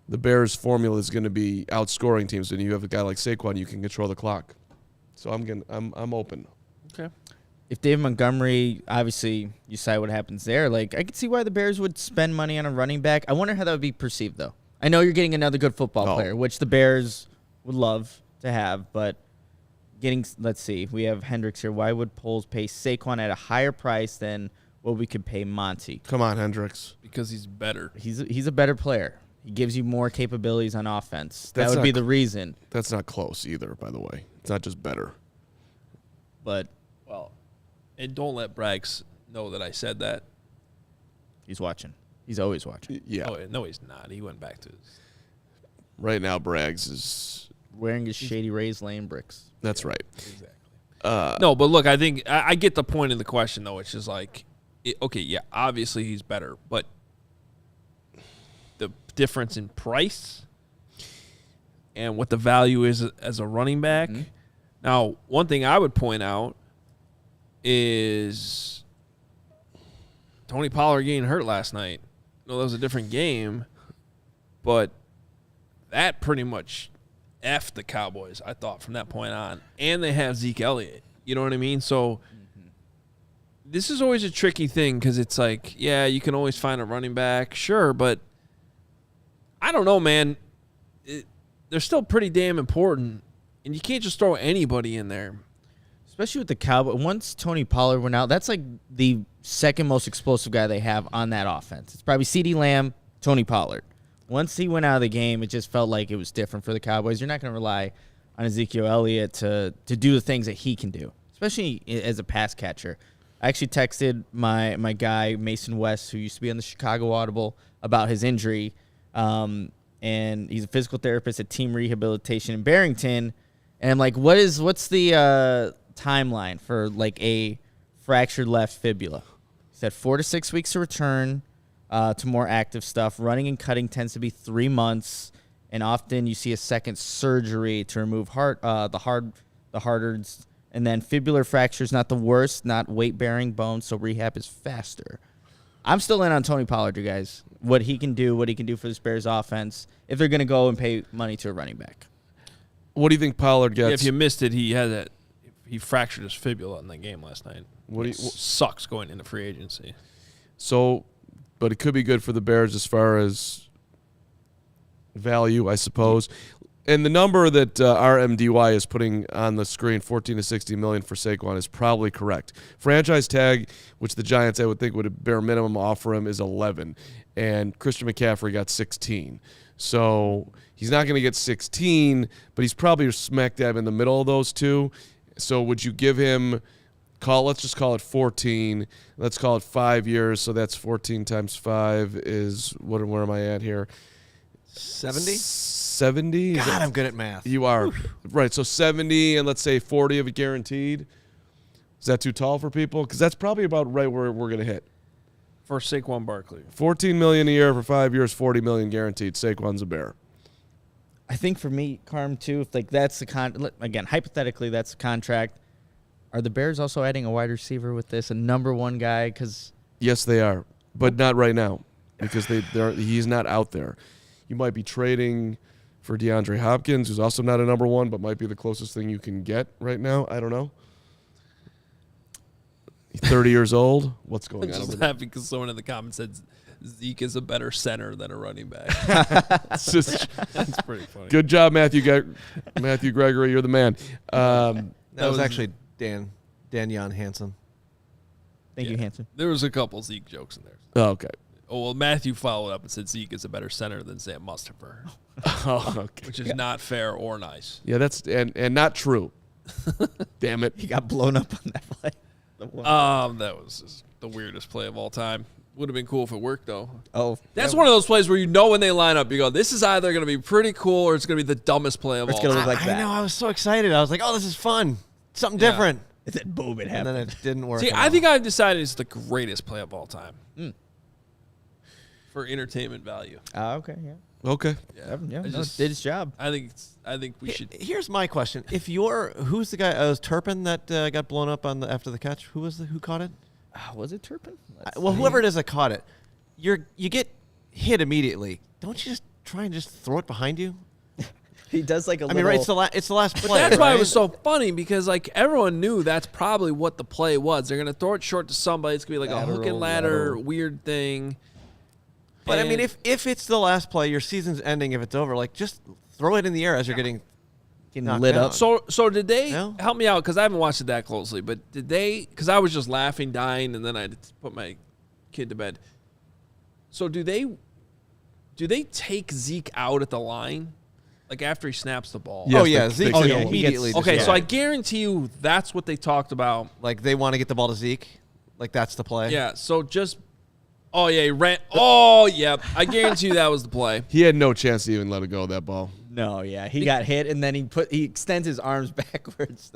Speaker 2: the Bears' formula is going to be outscoring teams. When you have a guy like Saquon, you can control the clock. So I'm open.
Speaker 1: Okay.
Speaker 3: If David Montgomery, obviously, you decide what happens there. Like, I could see why the Bears would spend money on a running back. I wonder how that would be perceived, though. I know you're getting another good football player, which the Bears would love to have, but let's see, we have Hendricks here. Why would Poles pay Saquon at a higher price than what we could pay Monty?
Speaker 2: Come on, Hendricks.
Speaker 1: Because he's better.
Speaker 3: He's a better player. He gives you more capabilities on offense. That
Speaker 2: That's
Speaker 3: would
Speaker 2: not
Speaker 3: be the reason.
Speaker 2: That's not close either, by the way. It's not just better.
Speaker 3: But
Speaker 1: Well, and don't let Braggs know that I said that.
Speaker 3: he's watching. He's always watching.
Speaker 2: Yeah.
Speaker 1: Oh, no, he's not. He went back to his.
Speaker 2: Right now, Braggs is.
Speaker 3: Wearing his Shady Rays lane bricks.
Speaker 2: That's right.
Speaker 1: Exactly. No, but look, I think I get the point of the question, though, which is like, okay, yeah, obviously he's better, but the difference in price and what the value is as a running back.
Speaker 3: Mm-hmm.
Speaker 1: Now, one thing I would point out is Tony Pollard getting hurt last night. No, that was a different game, but that pretty much effed the Cowboys, I thought, from that point on. And they have Zeke Elliott. You know what I mean? So this is always a tricky thing because it's like, yeah, you can always find a running back, sure, but I don't know, man. They're still pretty damn important, and you can't just throw anybody in there.
Speaker 3: Especially with the Cowboys. Once Tony Pollard went out, that's like the second most explosive guy they have on that offense. It's probably CeeDee Lamb, Tony Pollard. Once he went out of the game, it just felt like it was different for the Cowboys. You're not going to rely on Ezekiel Elliott to do the things that he can do, especially as a pass catcher. I actually texted my guy, Mason West, who used to be on the Chicago Audible, about his injury. And he's a physical therapist at Team Rehabilitation in Barrington. And I'm like, what's the timeline for like a fractured left fibula? He said 4 to 6 weeks to return to more active stuff. Running and cutting tends to be 3 months, and often you see a second surgery to remove the hardards And then fibular fracture is not the worst, not weight-bearing bone, so rehab is faster. I'm still in on Tony Pollard, you guys. What he can do for this Bears offense if they're going to go and pay money to a running back.
Speaker 2: What do you think Pollard gets?
Speaker 1: Yeah, if you missed it, he fractured his fibula in that game last night. Sucks going into free agency.
Speaker 2: So, but it could be good for the Bears as far as value, I suppose. And the number that RMDY is putting on the screen, 14 to 60 million for Saquon, is probably correct. Franchise tag, which the Giants I would think would bare minimum offer him, is 11, and Christian McCaffrey got 16. So he's not going to get 16, but he's probably smack dab in the middle of those two. So would you give him? Let's just call it 14. Let's call it 5 years. So that's 14 times 5 is what? Where am I at here?
Speaker 4: 70?
Speaker 2: 70?
Speaker 4: God, I'm good at math.
Speaker 2: You are. Right, so 70 and let's say 40 of it guaranteed. Is that too tall for people? Because that's probably about right where we're going to hit.
Speaker 1: For Saquon Barkley.
Speaker 2: $14 million a year for 5 years, $40 million guaranteed. Saquon's a Bear.
Speaker 3: I think for me, Carm, too, if like that's again, hypothetically, that's the contract. Are the Bears also adding a wide receiver with this, a number one guy? Because
Speaker 2: yes, they are, but not right now because he's not out there. You might be trading for DeAndre Hopkins, who's also not a number one, but might be the closest thing you can get right now. I don't know. He's 30 years old. What's going on?
Speaker 1: I'm just happy because someone in the comments said Zeke is a better center than a running back.
Speaker 2: That's
Speaker 1: pretty funny.
Speaker 2: Good job, Matthew Gregory. You're the man.
Speaker 4: That was actually Dan Jan Hansen.
Speaker 3: Thank you, Hanson.
Speaker 1: There was a couple Zeke jokes in there.
Speaker 2: Oh, okay.
Speaker 1: Oh, well, Matthew followed up and said Zeke is a better center than Sam Mustipher,
Speaker 2: Oh, okay.
Speaker 1: which is not fair or nice.
Speaker 2: Yeah, that's and not true. Damn it.
Speaker 3: He got blown up on that play.
Speaker 1: That was just the weirdest play of all time. Would have been cool if it worked, though.
Speaker 3: Oh,
Speaker 1: That's one of those plays where you know when they line up, you go, this is either going to be pretty cool or it's going to be the dumbest play of all
Speaker 3: gonna
Speaker 1: time.
Speaker 3: look like
Speaker 4: I
Speaker 3: that.
Speaker 4: know. I was so excited. I was like, oh, this is fun. Something
Speaker 1: Yeah.
Speaker 4: different.
Speaker 3: And then boom, it
Speaker 4: And
Speaker 3: happened.
Speaker 4: then it didn't work.
Speaker 1: See,
Speaker 4: at
Speaker 1: I
Speaker 4: all.
Speaker 1: think I've decided it's the greatest play of all time for entertainment value.
Speaker 3: Okay, yeah.
Speaker 2: Okay.
Speaker 3: Yeah,
Speaker 1: I
Speaker 3: no, did its job.
Speaker 1: I think we should.
Speaker 4: Here's my question: if who's the guy? It was Turpin that got blown up after the catch. Who caught it?
Speaker 3: Was it Turpin?
Speaker 4: Well, whoever it is that caught it, you get hit immediately. Don't you just try and just throw it behind you?
Speaker 3: He does like a
Speaker 4: I
Speaker 3: little.
Speaker 4: mean, right? It's the last play.
Speaker 1: That's why it
Speaker 4: right?
Speaker 1: was so funny because like everyone knew that's probably what the play was. They're gonna throw it short to somebody. It's gonna be like a hook and ladder weird thing.
Speaker 4: But I mean,
Speaker 1: And-
Speaker 4: if it's the last play, your season's ending. If it's over, like just throw it in the air as you're getting knocked
Speaker 3: lit
Speaker 4: down.
Speaker 3: up.
Speaker 1: So did they
Speaker 4: No?
Speaker 1: help me out? Because I haven't watched it that closely. But did they? Because I was just laughing, dying, and then I had to put my kid to bed. So do they take Zeke out at the line, like after he snaps the ball?
Speaker 2: Yes,
Speaker 4: oh yeah,
Speaker 2: they-
Speaker 4: Zeke's
Speaker 2: they
Speaker 4: gonna
Speaker 2: kill him.
Speaker 4: immediately. just-
Speaker 1: Okay,
Speaker 4: yeah.
Speaker 1: so I guarantee you that's what they talked about.
Speaker 4: like they want to get the ball to Zeke. Like that's the play.
Speaker 1: Yeah. So just. Oh yeah, he ran. Oh yep. I guarantee you that was the play.
Speaker 2: He had no chance to even let it go, that ball.
Speaker 3: No, yeah, he got hit, and then he extends his arms backwards,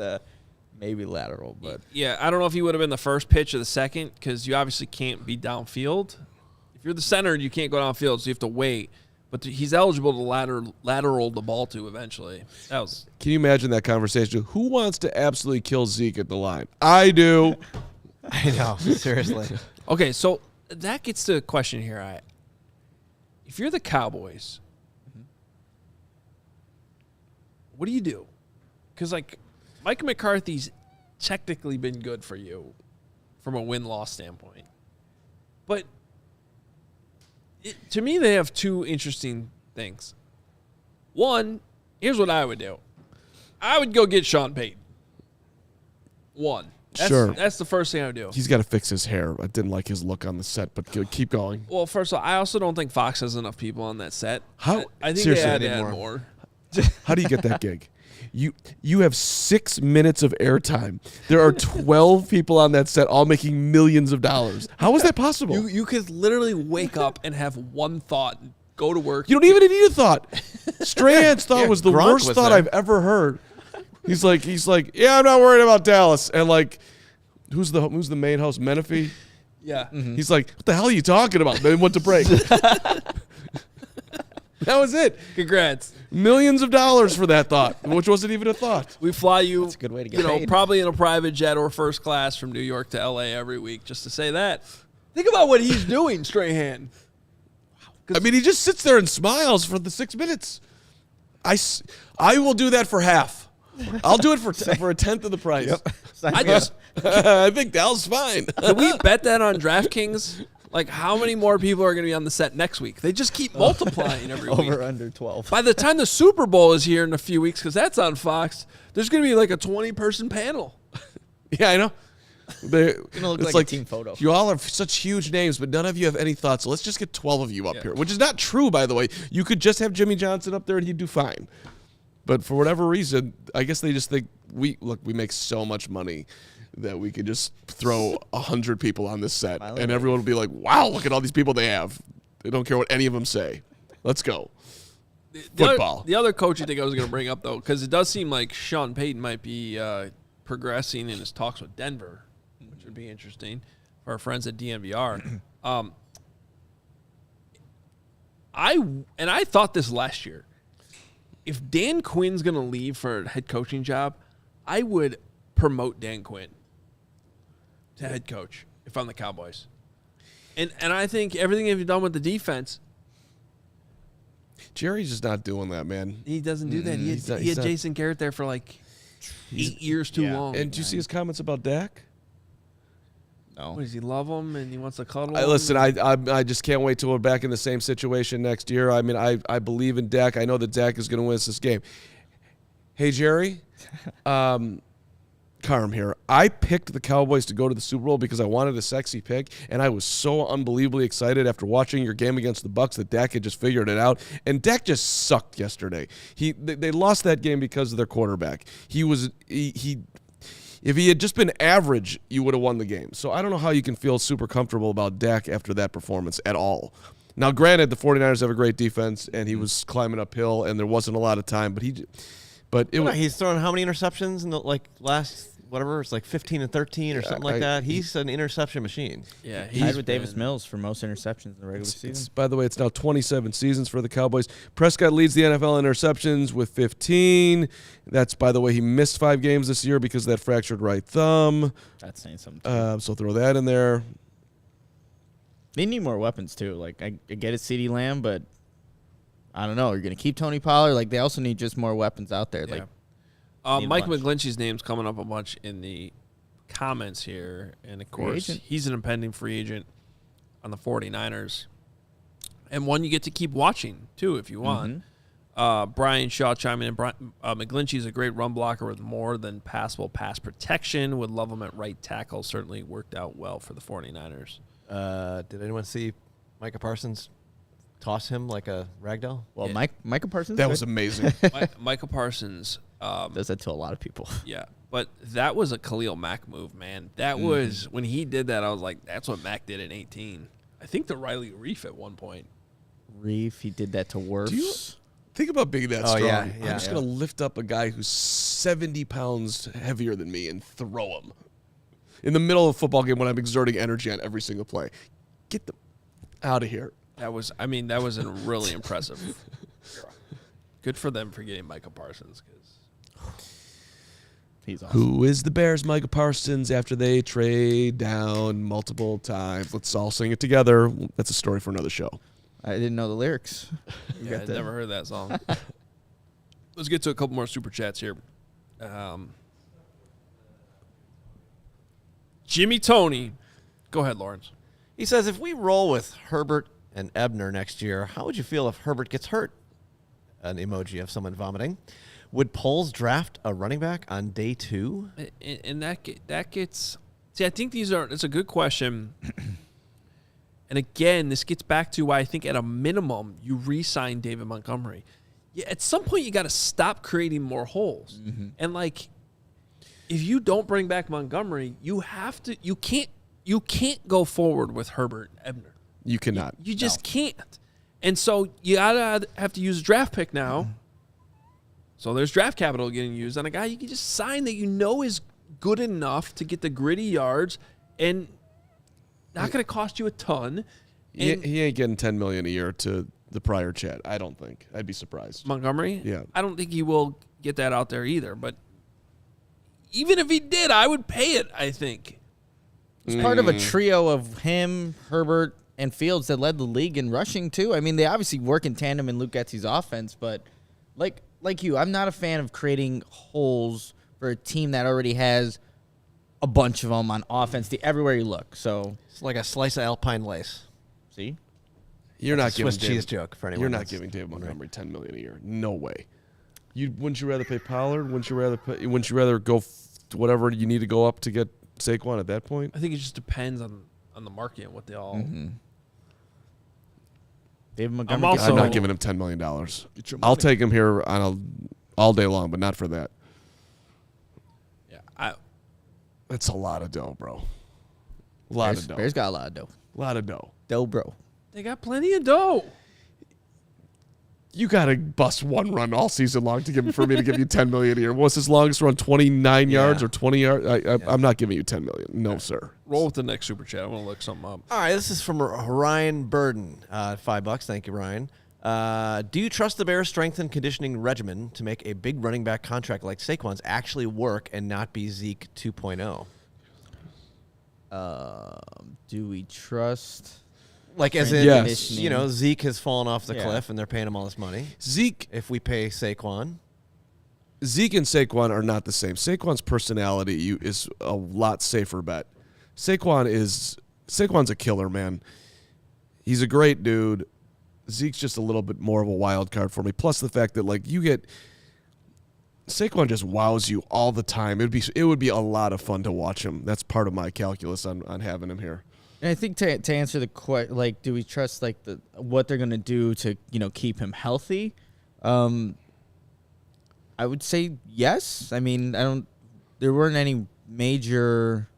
Speaker 3: maybe lateral, but
Speaker 1: Yeah, I don't know if he would have been the first pitch or the second because you obviously can't be downfield. If you're the center, you can't go downfield, so you have to wait. But he's eligible to lateral the ball to eventually. That was.
Speaker 2: Can you imagine that conversation? Who wants to absolutely kill Zeke at the line? I do.
Speaker 4: I know. Seriously.
Speaker 1: Okay, so that gets to a question here. If you're the Cowboys, what do you do? Because, like, Mike McCarthy's technically been good for you from a win-loss standpoint. But to me, they have two interesting things. One, here's what I would do. I would go get Sean Payton.
Speaker 2: Sure.
Speaker 1: That's the first thing I would do.
Speaker 2: He's got to fix his hair. I didn't like his look on the set, but keep going.
Speaker 1: Well, first of all, I also don't think Fox has enough people on that set.
Speaker 2: How-
Speaker 1: I think
Speaker 2: seriously,
Speaker 1: they had
Speaker 4: they
Speaker 1: to
Speaker 4: need
Speaker 1: add
Speaker 4: more.
Speaker 1: more.
Speaker 2: How do you get that gig? You have 6 minutes of airtime. There are 12 people on that set, all making millions of dollars. How is that possible?
Speaker 1: You could literally wake up and have one thought, and go to work.
Speaker 2: You don't even need a thought. Strahan's thought
Speaker 4: Yeah,
Speaker 2: was the
Speaker 4: Gronk
Speaker 2: worst
Speaker 4: was
Speaker 2: thought
Speaker 4: there.
Speaker 2: I've ever heard. He's like, yeah, I'm not worried about Dallas. And like, who's the main host? Menifee?
Speaker 1: Yeah.
Speaker 2: He's like, what the hell are you talking about? Then went to break. That was it.
Speaker 1: Congrats.
Speaker 2: Millions of dollars for that thought, which wasn't even a thought.
Speaker 1: We fly you,
Speaker 3: That's a good way to get paid.
Speaker 1: probably in a private jet or first class from New York to L.A. every week just to say that. Think about what he's doing, Strahan.
Speaker 2: I mean, he just sits there and smiles for the 6 minutes. I will do that for half. I'll do it for a tenth of the price. I think Dal's fine.
Speaker 1: Can we bet that on DraftKings? Like, how many more people are going to be on the set next week? They just keep multiplying every week.
Speaker 3: Over under 12.
Speaker 1: By the time the Super Bowl is here in a few weeks, because that's on Fox, there's going to be like a 20-person panel.
Speaker 2: Yeah, I know.
Speaker 3: It's gonna look like a team photo.
Speaker 2: You all have such huge names, but none of you have any thoughts. So let's just get 12 of you up here, which is not true, by the way. You could just have Jimmy Johnson up there and he'd do fine. But for whatever reason, I guess they just think we make so much money that we could just throw 100 people on this set, and everyone will be like, "Wow, look at all these people they have." They don't care what any of them say. Let's go. Football.
Speaker 1: The other coach I think I was going to bring up, though, because it does seem like Sean Payton might be progressing in his talks with Denver, which would be interesting for our friends at DNVR. I thought this last year. If Dan Quinn's going to leave for a head coaching job, I would promote Dan Quinn to head coach if I'm the Cowboys. And I think everything you've done with the defense,
Speaker 2: Jerry's just not doing that, man.
Speaker 1: he doesn't do that. He had Jason Garrett there for like 8 years too long.
Speaker 2: And did you see his comments about Dak?
Speaker 3: No.
Speaker 1: What, does he love him and he wants to cuddle him?
Speaker 2: Listen, I just can't wait till we're back in the same situation next year. I mean, I believe in Dak. I know that Dak is going to win us this game. Hey, Jerry, Carm here. I picked the Cowboys to go to the Super Bowl because I wanted a sexy pick, and I was so unbelievably excited after watching your game against the Bucs that Dak had just figured it out. And Dak just sucked yesterday. They lost that game because of their quarterback. If he had just been average, you would have won the game. So I don't know how you can feel super comfortable about Dak after that performance at all. Now, granted, the 49ers have a great defense, and he was climbing uphill, and there wasn't a lot of time. But
Speaker 4: he's thrown how many interceptions in the last whatever? It's like 15 and 13 or something like that. He's an interception machine.
Speaker 1: Yeah,
Speaker 3: Tied with Davis Mills for most interceptions in the regular season.
Speaker 2: By the way, it's now 27 seasons for the Cowboys. Prescott leads the NFL in interceptions with 15. That's, by the way, he missed 5 games this year because of that fractured right thumb.
Speaker 3: That's saying something.
Speaker 2: So throw that in there.
Speaker 3: They need more weapons, too. Like, I get it, CeeDee Lamb, but I don't know. You're going to keep Tony Pollard? Like, they also need just more weapons out there.
Speaker 1: Yeah.
Speaker 3: Like,
Speaker 1: Mike McGlinchey's name's coming up a bunch in the comments here. And, of course, he's an impending free agent on the 49ers. And one you get to keep watching, too, if you want. Brian Shaw chiming in. McGlinchey's a great run blocker with more than passable pass protection. Would love him at right tackle. Certainly worked out well for the 49ers.
Speaker 4: Did anyone see Micah Parsons toss him like a ragdoll?
Speaker 3: Well, yeah. Micah Parsons.
Speaker 2: That was amazing.
Speaker 1: Micah Parsons
Speaker 3: does that to a lot of people.
Speaker 1: Yeah, but that was a Khalil Mack move, man. That was when he did that. I was like, that's what Mack did in 18. I think to Riley Reef at one point.
Speaker 3: Reef, he did that to Wirfs.
Speaker 2: Think about being that strong.
Speaker 4: Yeah,
Speaker 2: I'm just going to lift up a guy who's 70 pounds heavier than me and throw him in the middle of a football game when I'm exerting energy on every single play. Get them out of here.
Speaker 1: That was really impressive. Good for them for getting Micah Parsons.
Speaker 3: He's awesome.
Speaker 2: Who is the Bears' Micah Parsons after they trade down multiple times? Let's all sing it together. That's a story for another show.
Speaker 3: I didn't know the lyrics.
Speaker 1: Yeah, I never heard that song. Let's get to a couple more super chats here. Jimmy Tony. Go ahead, Lawrence.
Speaker 4: He says, if we roll with Herbert and Ebner next year, how would you feel if Herbert gets hurt? An emoji of someone vomiting. Would Poles draft a running back on day 2?
Speaker 1: And that gets... See, I think it's a good question. And again, this gets back to why I think at a minimum, you re-sign David Montgomery. Yeah, at some point, you got to stop creating more holes. And like, if you don't bring back Montgomery, you can't go forward with Herbert and Ebner.
Speaker 2: You cannot.
Speaker 1: You just can't. And so you gotta have to use a draft pick now. So there's draft capital getting used on a guy you can just sign that you know is good enough to get the gritty yards and not going to cost you a ton.
Speaker 2: He ain't getting $10 million a year to the prior chat. I don't think. I'd be surprised.
Speaker 1: Montgomery?
Speaker 2: Yeah.
Speaker 1: I don't think he will get that out there either. But even if he did, I would pay it, I think.
Speaker 3: It's part of a trio of him, Herbert, and Fields that led the league in rushing, too. I mean, they obviously work in tandem in Luke Getsy's offense, but like you, I'm not a fan of creating holes for a team that already has a bunch of them on offense everywhere you look. So
Speaker 4: It's like a slice of Alpine lace.
Speaker 3: see?
Speaker 2: You're
Speaker 4: That's
Speaker 2: not
Speaker 4: a Swiss
Speaker 2: giving
Speaker 4: cheese joke for anyone.
Speaker 2: You're not
Speaker 4: that's
Speaker 2: giving David
Speaker 4: wondering.
Speaker 2: Montgomery $10 million a year. No way. Wouldn't you rather pay Pollard? Wouldn't you rather go whatever you need to go up to get Saquon at that point?
Speaker 1: I think it just depends on the market and what they all.
Speaker 3: David Montgomery.
Speaker 1: also-
Speaker 2: I'm
Speaker 1: So-
Speaker 2: not giving him $10 million. I'll take him here all day long, but not for that.
Speaker 1: Yeah,
Speaker 2: That's a lot of dough, bro. A lot of dough.
Speaker 3: Bears got a lot of dough.
Speaker 2: A lot of dough.
Speaker 3: Dough, bro.
Speaker 1: they got plenty of dough.
Speaker 2: You gotta bust one run all season long for me to give you $10 million a year. What's his longest run? 29 yards or 20 yards? I'm not giving you $10 million. No, sir.
Speaker 1: Roll with the next super chat. I want to look something up.
Speaker 4: All right, this is from Ryan Burden. $5. Thank you, Ryan. Do you trust the Bears' strength and conditioning regimen to make a big running back contract like Saquon's actually work and not be Zeke 2.0?
Speaker 3: Do we trust?
Speaker 4: Like as in,
Speaker 2: Yes.
Speaker 4: you know, Zeke has fallen off the
Speaker 3: Yeah.
Speaker 4: cliff and they're paying him all this money.
Speaker 2: Zeke
Speaker 4: If we pay Saquon,
Speaker 2: and Saquon are not the same. Saquon's personality is a lot safer bet. Saquon's a killer, man. He's a great dude. Zeke's just a little bit more of a wild card for me. Plus the fact that Saquon just wows you all the time. It would be a lot of fun to watch him. That's part of my calculus on having him here.
Speaker 3: And I think to answer the question, do we trust what they're gonna do to keep him healthy? I would say yes. I mean, there weren't any major.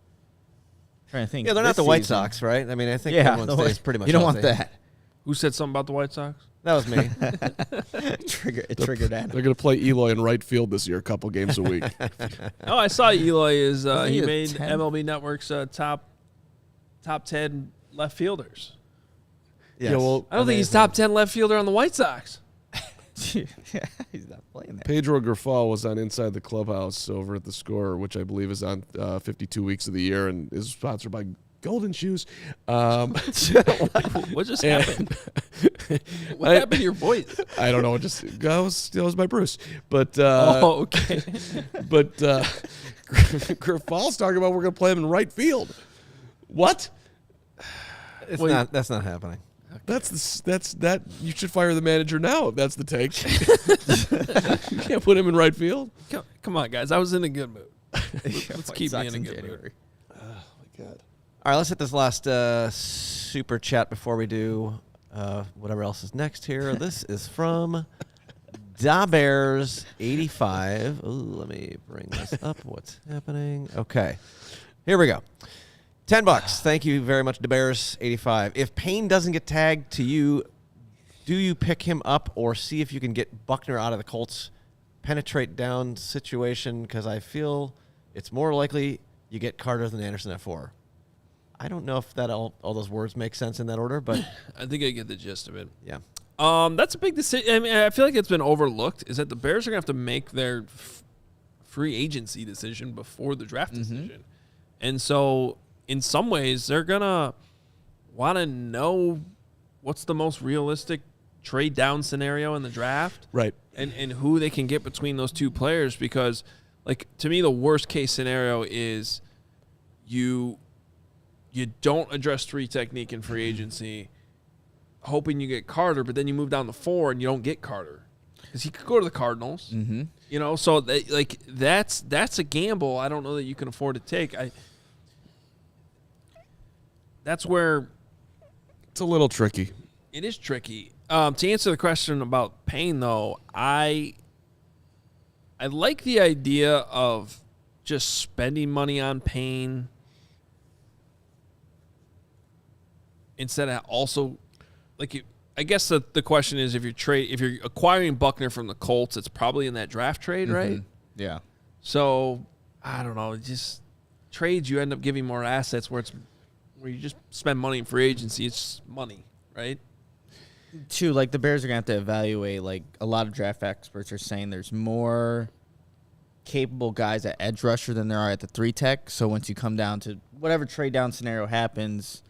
Speaker 3: Trying to think.
Speaker 4: yeah, they're not
Speaker 3: this
Speaker 4: the White
Speaker 3: season.
Speaker 4: Sox, right? I mean, I think
Speaker 3: Yeah,
Speaker 4: everyone stays pretty much.
Speaker 3: you don't want
Speaker 4: healthy.
Speaker 3: that.
Speaker 1: Who said something about the White Sox?
Speaker 4: That was me.
Speaker 3: It triggered Adam.
Speaker 2: They're going to play Eloy in right field this year, a couple games a week.
Speaker 1: Oh, I saw Eloy is
Speaker 3: Wasn't
Speaker 1: he
Speaker 3: he a
Speaker 1: made
Speaker 3: 10?
Speaker 1: MLB Network's top 10 left fielders.
Speaker 4: Yes.
Speaker 2: Yeah, well,
Speaker 1: I don't think he's top 10 left fielder on the White Sox.
Speaker 3: He's not playing there.
Speaker 2: Pedro Grifal was on Inside the Clubhouse over at The Score, which I believe is on 52 weeks of the year and is sponsored by Golden Shoes.
Speaker 1: What just happened? What happened to your voice?
Speaker 2: I don't know. That was my Bruce. But
Speaker 1: Okay.
Speaker 2: but Grifal's talking about we're going to play him in right field. What?
Speaker 4: That's not happening.
Speaker 2: That's that. You should fire the manager now if that's the take. You can't put him in right field.
Speaker 1: Come on, guys. I was in a good mood. Let's keep me in a good mood.
Speaker 2: Oh my God.
Speaker 4: All right, let's hit this last super chat before we do whatever else is next here. This is from Da Bears 85. Ooh, let me bring this up. What's happening? Okay, here we go. $10. Thank you very much, Da Bears 85. If Payne doesn't get tagged to you, do you pick him up or see if you can get Buckner out of the Colts penetrate down situation? Because I feel it's more likely you get Carter than Anderson at 4. I don't know if that all those words make sense in that order, but
Speaker 1: I think I get the gist of it.
Speaker 4: yeah.
Speaker 1: That's a big decision. I mean, I feel like it's been overlooked. Is that the Bears are gonna have to make their free agency decision before the draft decision, and so in some ways they're gonna want to know what's the most realistic trade down scenario in the draft,
Speaker 2: Right.
Speaker 1: and who they can get between those two players. Because, to me, the worst case scenario is you don't address 3 technique in free agency, hoping you get Carter, but then you move down to 4 and you don't get Carter because he could go to the Cardinals. Mm-hmm. So that's a gamble. I don't know that you can afford to take. That's where
Speaker 2: It's a little tricky.
Speaker 1: it is tricky. To answer the question about Payne, though, I like the idea of just spending money on Payne instead of also I guess the question is if you're acquiring Buckner from the Colts, it's probably in that draft trade, right?
Speaker 3: Yeah.
Speaker 1: So I don't know. Just trades you end up giving more assets where you just spend money in free agency. It's just money, right?
Speaker 3: too, like the Bears are going to have to evaluate, like a lot of draft experts are saying there's more capable guys at edge rusher than there are at the 3 tech. So once you come down to whatever trade down scenario happens,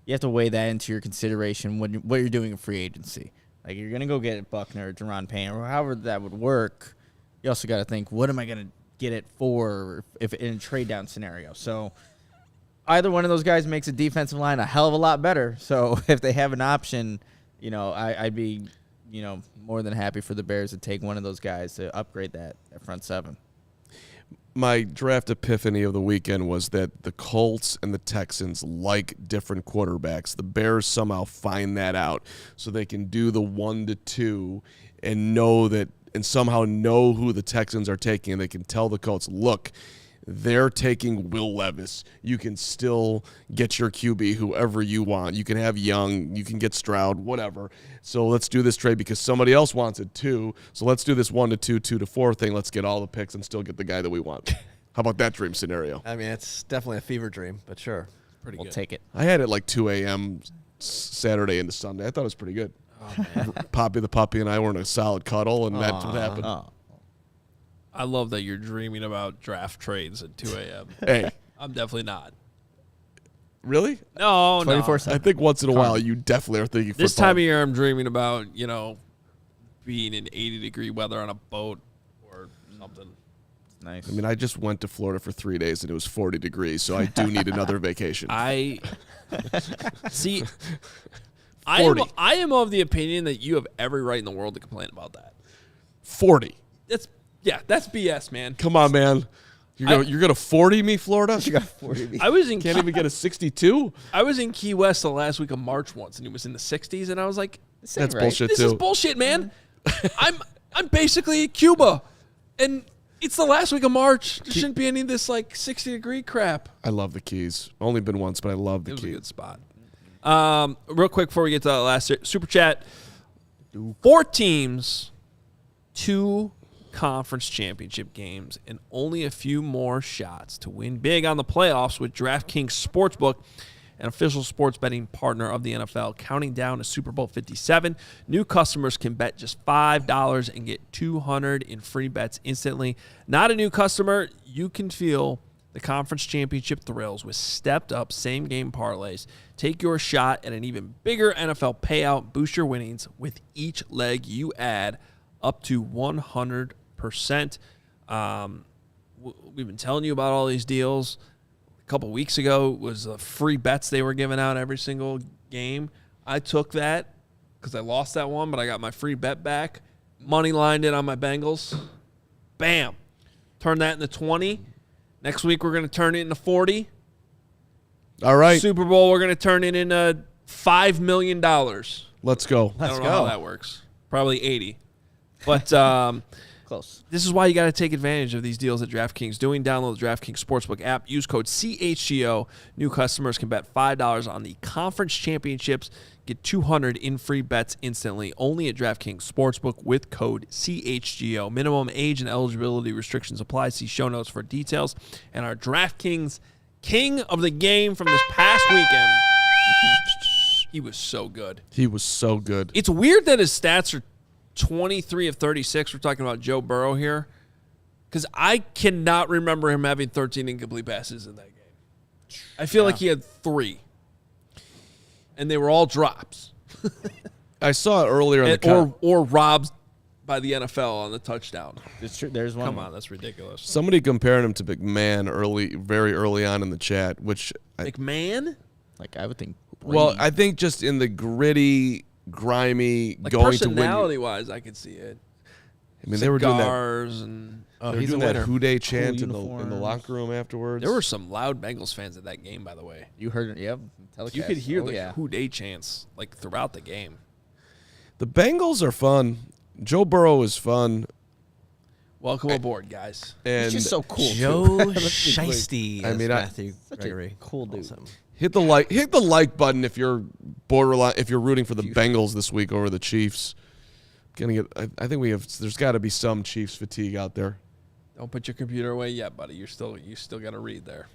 Speaker 3: you have to weigh that into your consideration when what you're doing in free agency. Like you're going to go get Buckner or Deron Payne or however that would work. You also got to think, what am I going to get it for if in a trade down scenario? So either one of those guys makes a defensive line a hell of a lot better. So if they have an option, I'd be, more than happy for the Bears to take one of those guys to upgrade that front 7.
Speaker 2: My draft epiphany of the weekend was that the Colts and the Texans like different quarterbacks. The Bears somehow find that out so they can do the 1 to 2 and somehow know who the Texans are taking. And they can tell the Colts, look, they're taking Will Levis. You can still get your QB, whoever you want. You can have Young. You can get Stroud, whatever. So let's do this trade because somebody else wants it too. So let's do this 1 to 2, 2 to 4 thing. Let's get all the picks and still get the guy that we want. How about that dream scenario?
Speaker 4: I mean, it's definitely a fever dream, but sure.
Speaker 1: Pretty
Speaker 3: We'll
Speaker 1: good.
Speaker 3: take it.
Speaker 2: I had it like 2 a.m. Saturday into Sunday. I thought it was pretty good.
Speaker 1: Oh, man.
Speaker 2: Poppy the puppy and I were in a solid cuddle, and that's what happened.
Speaker 3: Oh.
Speaker 1: I love that you're dreaming about draft trades at 2 a.m.
Speaker 2: Hey,
Speaker 1: I'm definitely not.
Speaker 2: really?
Speaker 1: No,
Speaker 3: 24/7.
Speaker 2: I think once in a while you definitely are thinking
Speaker 1: This
Speaker 2: football.
Speaker 1: time of year, I'm dreaming about, being in 80-degree weather on a boat or something.
Speaker 3: Nice.
Speaker 2: I mean, I just went to Florida for 3 days and it was 40 degrees, so I do need another vacation.
Speaker 1: See,
Speaker 2: 40.
Speaker 1: I am of the opinion that you have every right in the world to complain about that.
Speaker 2: 40.
Speaker 1: That's BS, man.
Speaker 2: Come on, man. You're gonna 40 me, Florida?
Speaker 3: you got 40.
Speaker 1: I was in
Speaker 2: Can't even get a 62?
Speaker 1: I was in Key West the last week of March once, and it was in the 60s, and I was like,
Speaker 2: That's bullshit
Speaker 1: this
Speaker 2: too.
Speaker 1: is bullshit, man. I'm basically Cuba, and it's the last week of March. There shouldn't be any of this 60-degree crap.
Speaker 2: I love the Keys. Only been once, but I love the
Speaker 1: It was a
Speaker 2: Keys.
Speaker 1: good spot. Real quick before we get to that last super chat, 4 teams, 2 conference championship games, and only a few more shots to win big on the playoffs with DraftKings Sportsbook, an official sports betting partner of the NFL, counting down to Super Bowl 57. New customers can bet just $5 and get $200 in free bets instantly. Not a new customer, you can feel the conference championship thrills with stepped-up same-game parlays. Take your shot at an even bigger NFL payout. Boost your winnings with each leg you add up to 100%. We've been telling you about all these deals. A couple weeks ago was the free bets they were giving out every single game. I took that because I lost that one, but I got my free bet back. Money lined it on my Bengals. Bam. Turn that into 20. Next week, we're going to turn it into 40.
Speaker 2: All right.
Speaker 1: Super Bowl, we're going to turn it into $5 million.
Speaker 2: Let's go.
Speaker 1: I don't know how that works. Probably 80. But
Speaker 3: Close.
Speaker 1: this is why you got to take advantage of these deals that DraftKings doing. Download the DraftKings Sportsbook app. Use code CHGO. New customers can bet $5 on the conference championships. Get $200 in free bets instantly. Only at DraftKings Sportsbook with code CHGO. Minimum age and eligibility restrictions apply. See show notes for details. And our DraftKings king of the game from this past weekend. He was so good.
Speaker 2: He was so good.
Speaker 1: It's weird that his stats are 23 of 36. We're talking about Joe Burrow here. Because I cannot remember him having 13 incomplete passes in that game. I feel like he had 3. And they were all drops.
Speaker 2: I saw it earlier in the
Speaker 1: or robbed by the NFL on the touchdown.
Speaker 3: It's true. There's one.
Speaker 1: Come on, that's ridiculous.
Speaker 2: somebody compared him to McMahon very early on in the chat, which
Speaker 1: McMahon?
Speaker 3: Like I would think.
Speaker 2: well, I think just in the gritty, grimy,
Speaker 1: Like
Speaker 2: going to win.
Speaker 1: personality-wise, I could see it.
Speaker 2: I mean, they were doing that.
Speaker 1: Cigars and
Speaker 2: They were
Speaker 4: he's
Speaker 2: doing
Speaker 4: a
Speaker 2: that
Speaker 4: winner.
Speaker 2: Who Day chant in the
Speaker 3: uniforms.
Speaker 2: locker room afterwards.
Speaker 1: there were some loud Bengals fans at that game, by the way.
Speaker 3: You heard it. Yep. Telecast.
Speaker 1: You could hear
Speaker 3: Oh,
Speaker 1: the
Speaker 3: yeah.
Speaker 1: Who Day chants throughout the game.
Speaker 2: The Bengals are fun. Joe Burrow is fun.
Speaker 1: Welcome aboard, guys.
Speaker 2: And
Speaker 3: He's just so cool. too.
Speaker 4: Joe
Speaker 3: Let's be clear.
Speaker 4: Shiesty.
Speaker 2: I
Speaker 4: as
Speaker 2: mean,
Speaker 4: Matthew
Speaker 3: Such a
Speaker 4: Gregory
Speaker 3: cool dude.
Speaker 4: calls him.
Speaker 2: hit the like button if you're borderline, if you're rooting for the Bengals this week over the Chiefs. I think there's got to be some Chiefs fatigue out there.
Speaker 1: Don't put your computer away yet, buddy. You still got to read there.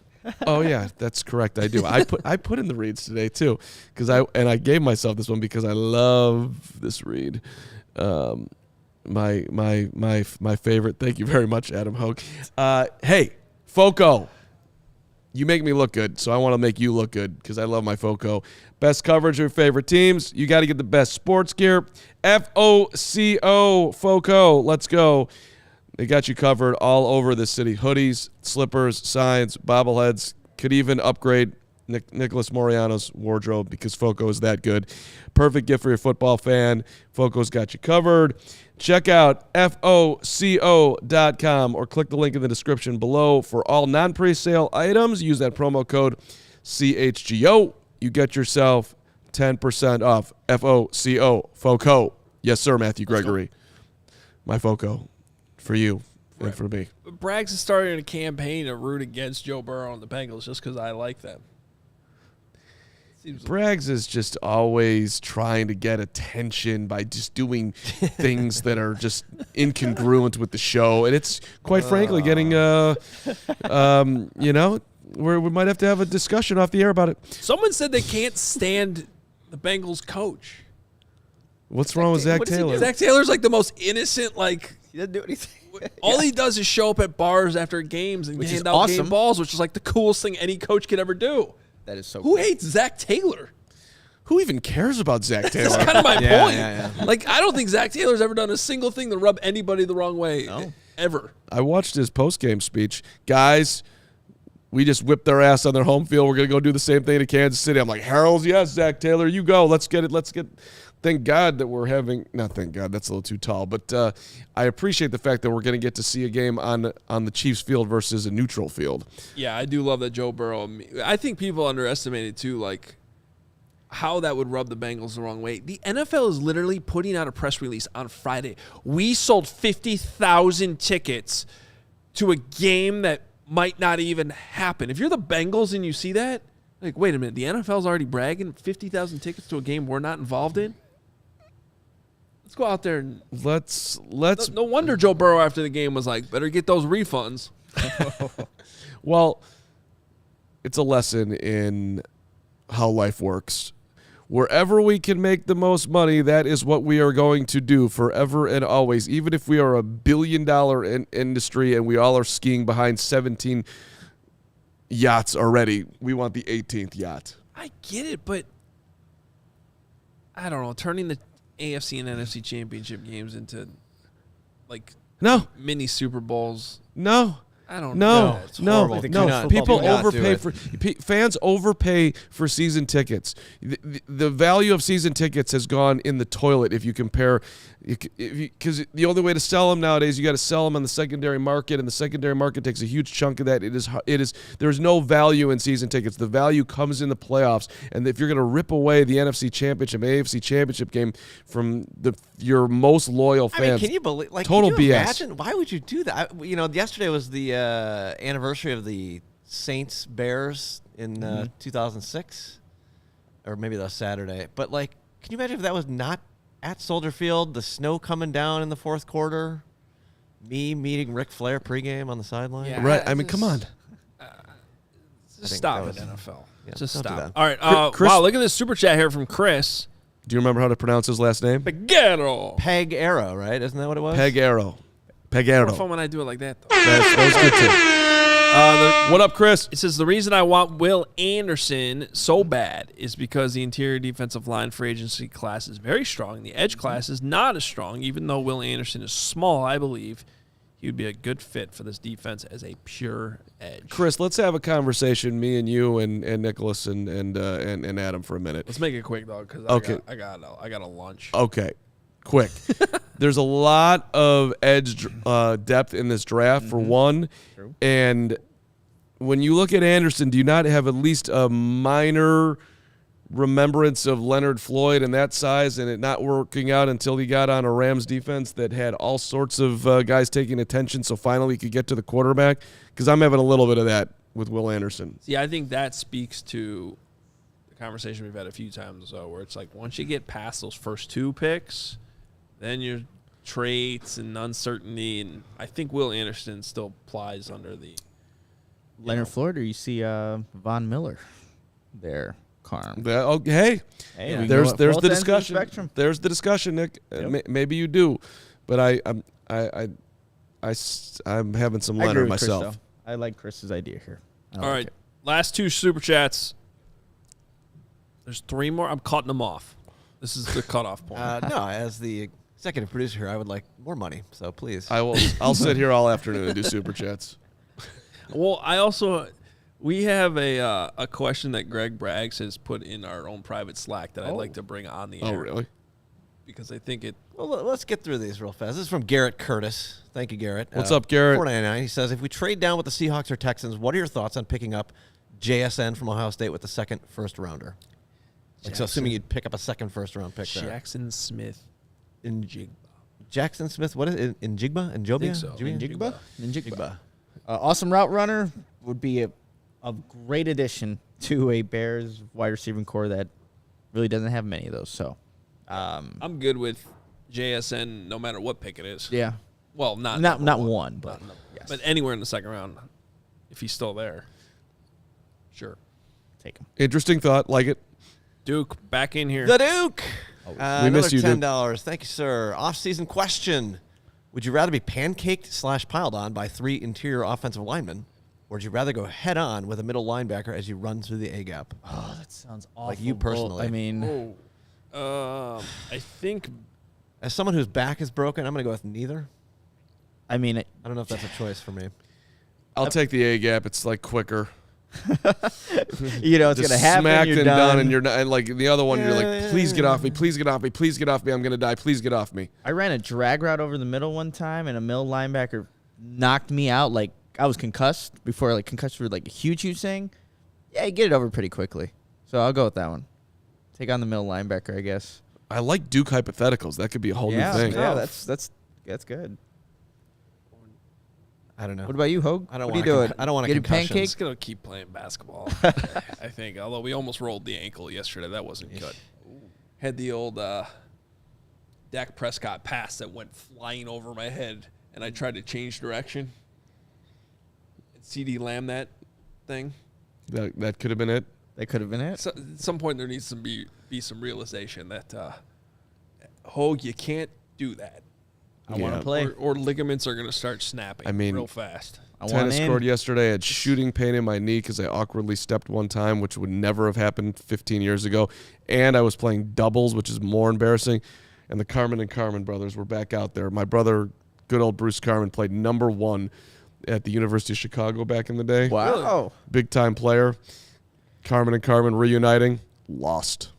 Speaker 2: Oh yeah, that's correct. I do. I put in the reads today too, because I gave myself this one because I love this read. My favorite. Thank you very much, Adam Hoge. Hey, Foco, you make me look good, so I want to make you look good because I love my Foco. Best coverage of your favorite teams. You got to get the best sports gear. Foco. Let's go. They got you covered all over the city. Hoodies, slippers, signs, bobbleheads. Could even upgrade Nicholas Moreano's wardrobe because Foco is that good. Perfect gift for your football fan. Foco's got you covered. Check out FOCO.com or click the link in the description below for all non-presale items. Use that promo code CHGO. You get yourself 10% off. FOCO. Yes, sir, Matthew Gregory. My Foco. For you and for me.
Speaker 1: Braggs is starting a campaign to root against Joe Burrow and the Bengals just because I like them.
Speaker 2: Braggs is just always trying to get attention by just doing things that are just incongruent with the show. And it's, quite frankly, getting, we might have to have a discussion off the air about it.
Speaker 1: Someone said they can't stand the Bengals coach.
Speaker 2: What's wrong with Zach Taylor?
Speaker 1: Zach Taylor's like the most innocent,
Speaker 3: He doesn't do anything.
Speaker 1: all he does is show up at bars after games and hand out game balls, which is like the coolest thing any coach could ever do.
Speaker 3: That is so
Speaker 1: Who hates Zach Taylor?
Speaker 2: Who even cares about Zach Taylor?
Speaker 1: That's kind of my point.
Speaker 3: Yeah.
Speaker 1: Like, I don't think Zach Taylor's ever done a single thing to rub anybody the wrong way.
Speaker 3: No.
Speaker 1: Ever.
Speaker 2: I watched his post-game speech. Guys, we just whipped their ass on their home field. We're going to go do the same thing to Kansas City. I'm like, Harold, yes, Zach Taylor, you go. Let's get it. Thank God that we're having – not thank God, that's a little too tall. But I appreciate the fact that we're going to get to see a game on the Chiefs field versus a neutral field.
Speaker 1: Yeah, I do love that Joe Burrow. I think people underestimated, too, like, how that would rub the Bengals the wrong way. The NFL is literally putting out a press release on Friday. We sold 50,000 tickets to a game that might not even happen. If you're the Bengals and you see that, like, wait a minute, the NFL's already bragging 50,000 tickets to a game we're not involved in? Let's go out there and
Speaker 2: Let's
Speaker 1: no wonder Joe Burrow after the game was like, better get those refunds.
Speaker 2: Well, it's a lesson in how life works. Wherever we can make the most money, that is what we are going to do forever and always. Even if we are a billion-dollar industry and we all are skiing behind 17 yachts already, we want the 18th yacht.
Speaker 1: I get it, but I don't know. Turning the AFC and NFC championship games into like mini Super Bowls.
Speaker 2: No.
Speaker 1: I don't know.
Speaker 2: No. People overpay
Speaker 3: for
Speaker 2: fans overpay for season tickets. The value of season tickets has gone in the toilet if you compare, because the only way to sell them nowadays, you got to sell them on the secondary market, and the secondary market takes a huge chunk of that. There's no value in season tickets. The value comes in the playoffs, and if you're going to rip away the NFC Championship, AFC Championship game from your most loyal fans,
Speaker 4: I mean, can you believe? Like,
Speaker 2: total
Speaker 4: can you
Speaker 2: BS.
Speaker 4: Imagine? Why would you do that? Yesterday was the anniversary of the Saints Bears in 2006, or maybe that was Saturday. But like, can you imagine if that was not at Soldier Field? The snow coming down in the fourth quarter, me meeting Ric Flair pregame on the sideline.
Speaker 1: Yeah,
Speaker 2: right? I mean, come on.
Speaker 1: Just stop it, NFL.
Speaker 4: Yeah,
Speaker 1: Just
Speaker 4: don't do
Speaker 1: stop.
Speaker 4: that.
Speaker 1: All right.
Speaker 2: Chris,
Speaker 1: Wow, look at this super chat here from Chris.
Speaker 2: Do you remember how to pronounce his last name?
Speaker 1: Pegero.
Speaker 4: Peg Arrow, right? Isn't that what it was?
Speaker 2: Peg Arrow.
Speaker 1: More fun when I do it like that, though.
Speaker 2: That was good too. What up, Chris?
Speaker 1: It says the reason I want Will Anderson so bad is because the interior defensive line free agency class is very strong. The edge class is not as strong. Even though Will Anderson is small, I believe he would be a good fit for this defense as a pure edge.
Speaker 2: Chris, let's have a conversation, me and you and Nicholas and Adam for a minute.
Speaker 1: Let's make it quick, though, because I got a lunch.
Speaker 2: Okay, quick. There's a lot of edge depth in this draft, for one.
Speaker 3: True.
Speaker 2: And when you look at Anderson, do you not have at least a minor remembrance of Leonard Floyd and that size and it not working out until he got on a Rams defense that had all sorts of guys taking attention so finally he could get to the quarterback? Because I'm having a little bit of that with Will Anderson.
Speaker 1: See, I think that speaks to the conversation we've had a few times, though, where it's like once you get past those first two picks, then your traits and uncertainty, and I think Will Anderson still applies under the
Speaker 3: Leonard Floyd, or you see Von Miller there, Carm.
Speaker 2: Hey,
Speaker 3: Hey,
Speaker 2: there's the
Speaker 3: both ends of the
Speaker 2: discussion.
Speaker 3: spectrum.
Speaker 2: There's the discussion, Nick. Maybe you do, but I'm having some
Speaker 3: I agree
Speaker 2: Leonard
Speaker 3: with Chris,
Speaker 2: myself.
Speaker 3: though. I like Chris's idea here.
Speaker 1: All right, last 2 super chats. There's 3 more. I'm cutting them off. This is the cutoff point.
Speaker 4: No, as the executive producer here, I would like more money. So please.
Speaker 2: I'll sit here all afternoon and do super chats.
Speaker 1: Well, we have a question that Greg Braggs has put in our own private Slack that I'd like to bring on the air.
Speaker 2: Oh, really?
Speaker 1: Because I think it.
Speaker 4: Well, let's get through these real fast. This is from Garrett Curtis. Thank you, Garrett.
Speaker 2: What's up, Garrett?
Speaker 4: $4.99. He says, if we trade down with the Seahawks or Texans, what are your thoughts on picking up JSN from Ohio State with the second first-rounder? So assuming you'd pick up a second first-round pick there.
Speaker 1: Jackson Smith.
Speaker 4: Jackson Smith, what is it? Njigba?
Speaker 1: I think so.
Speaker 3: Njigba. Awesome route runner would be a great addition to a Bears wide receiving core that really doesn't have many of those. So,
Speaker 1: I'm good with JSN no matter what pick it is.
Speaker 3: yeah.
Speaker 1: Well, not
Speaker 3: one, but yes.
Speaker 1: but anywhere in the second round, if he's still there. Sure.
Speaker 3: Take him.
Speaker 2: Interesting thought. Like it.
Speaker 1: Duke, back in here.
Speaker 4: The Duke.
Speaker 2: We missed you, Duke.
Speaker 4: $10. Thank you, sir. Off-season question. Would you rather be pancaked / piled on by 3 interior offensive linemen, or would you rather go head-on with a middle linebacker as you run through the A-gap?
Speaker 3: Oh, that sounds awful.
Speaker 4: Like you personally.
Speaker 3: I mean,
Speaker 1: I think
Speaker 4: As someone whose back is broken, I'm going to go with neither.
Speaker 3: I
Speaker 4: I don't know if that's a choice for me.
Speaker 2: I'll take the A gap. It's like quicker.
Speaker 3: you know, it's
Speaker 2: Just
Speaker 3: going to happen.
Speaker 2: smacked
Speaker 3: You're
Speaker 2: and
Speaker 3: done.
Speaker 2: and you're not. And like the other one, you're like,
Speaker 4: Yeah.
Speaker 2: please get off me, please get off me, please get off me. I'm gonna die. Please get off me.
Speaker 3: I ran a drag route over the middle one time, and a middle linebacker knocked me out. Like, I was concussed before, like, concussed were, like, a huge thing. Yeah, you get it over pretty quickly. So I'll go with that one. Take on the middle linebacker, I guess.
Speaker 2: I like Duke hypotheticals. That could be a whole new thing.
Speaker 3: Yeah, that's good.
Speaker 4: I don't know.
Speaker 3: What about you, Hoge?
Speaker 4: I don't
Speaker 3: what are
Speaker 4: want
Speaker 3: you
Speaker 4: a
Speaker 3: doing?
Speaker 4: con- I don't want a
Speaker 3: Getting
Speaker 4: concussion.
Speaker 3: pancakes?
Speaker 1: just gonna keep playing basketball. I think, although we almost rolled the ankle yesterday, that wasn't good. Had the old Dak Prescott pass that went flying over my head, and I tried to change direction. And CD Lamb that thing.
Speaker 2: That could have been it.
Speaker 3: That could have been it.
Speaker 1: So, at some point, there needs to be some realization that Hoge, you can't do that.
Speaker 3: I want to play.
Speaker 1: Or ligaments are going to start snapping
Speaker 2: I mean,
Speaker 1: real fast.
Speaker 3: I want
Speaker 2: Tennis
Speaker 3: in.
Speaker 2: scored yesterday. I had shooting pain in my knee because I awkwardly stepped one time, which would never have happened 15 years ago. And I was playing doubles, which is more embarrassing. And the Carman and Carman brothers were back out there. My brother, good old Bruce Carman, played number 1 at the University of Chicago back in the day.
Speaker 3: Wow.
Speaker 2: Big time player. Carman and Carman reuniting. Lost.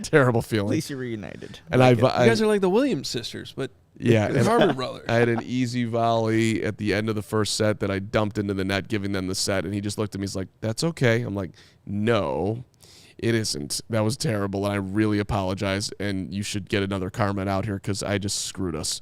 Speaker 2: Terrible
Speaker 3: At
Speaker 2: feeling.
Speaker 3: least you're reunited.
Speaker 2: And
Speaker 1: You guys are like the Williams sisters, but
Speaker 2: yeah,
Speaker 1: the
Speaker 2: and
Speaker 1: Carmen brothers.
Speaker 2: I had an easy volley at the end of the first set that I dumped into the net, giving them the set, and he just looked at me. He's like, "That's okay." I'm like, "No, it isn't. That was terrible, and I really apologize. And you should get another Carmen out here because I just screwed us."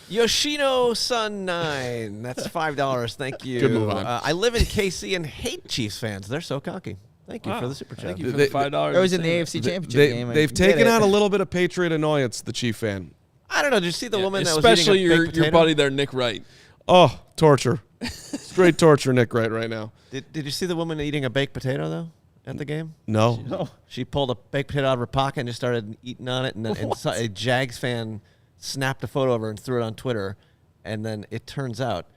Speaker 4: Yoshino Sun 9. That's $5. Thank you.
Speaker 2: Good move on.
Speaker 4: I live in KC and hate Chiefs fans. They're so cocky. Thank you for the super chat.
Speaker 1: Thank you for
Speaker 2: They-
Speaker 1: the $5.
Speaker 3: I was in the AFC Championship game. I
Speaker 2: They've
Speaker 3: get
Speaker 2: taken
Speaker 3: it.
Speaker 2: out a little bit of Patriot annoyance, the Chief fan.
Speaker 4: I don't know. Did you see the woman that was
Speaker 1: especially
Speaker 4: eating a baked
Speaker 1: your
Speaker 4: potato?
Speaker 1: buddy there, Nick Wright.
Speaker 2: Oh, torture. Straight torture, Nick, right now.
Speaker 4: Did you see the woman eating a baked potato, though, at the game?
Speaker 2: No.
Speaker 4: She pulled a baked potato out of her pocket and just started eating on it. And then a Jags fan snapped a photo of her and threw it on Twitter. And then it turns out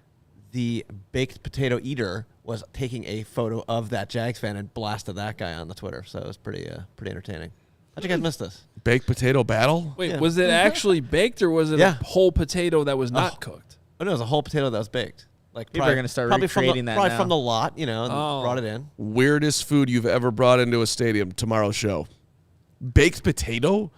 Speaker 4: the baked potato eater was taking a photo of that Jags fan and blasted that guy on the Twitter. So it was pretty entertaining. How'd you guys miss this?
Speaker 2: Baked potato battle?
Speaker 1: Wait,
Speaker 4: Yeah.
Speaker 1: was it actually baked or was it
Speaker 4: Yeah.
Speaker 1: a whole potato that was not cooked?
Speaker 4: Oh, no, it was a whole potato that was baked. Like
Speaker 3: People are gonna start
Speaker 4: probably from
Speaker 3: recreating that
Speaker 4: Probably
Speaker 3: now.
Speaker 4: from the lot, you know, and
Speaker 1: Oh.
Speaker 4: brought it in.
Speaker 2: Weirdest food you've ever brought into a stadium, tomorrow's show. Baked potato?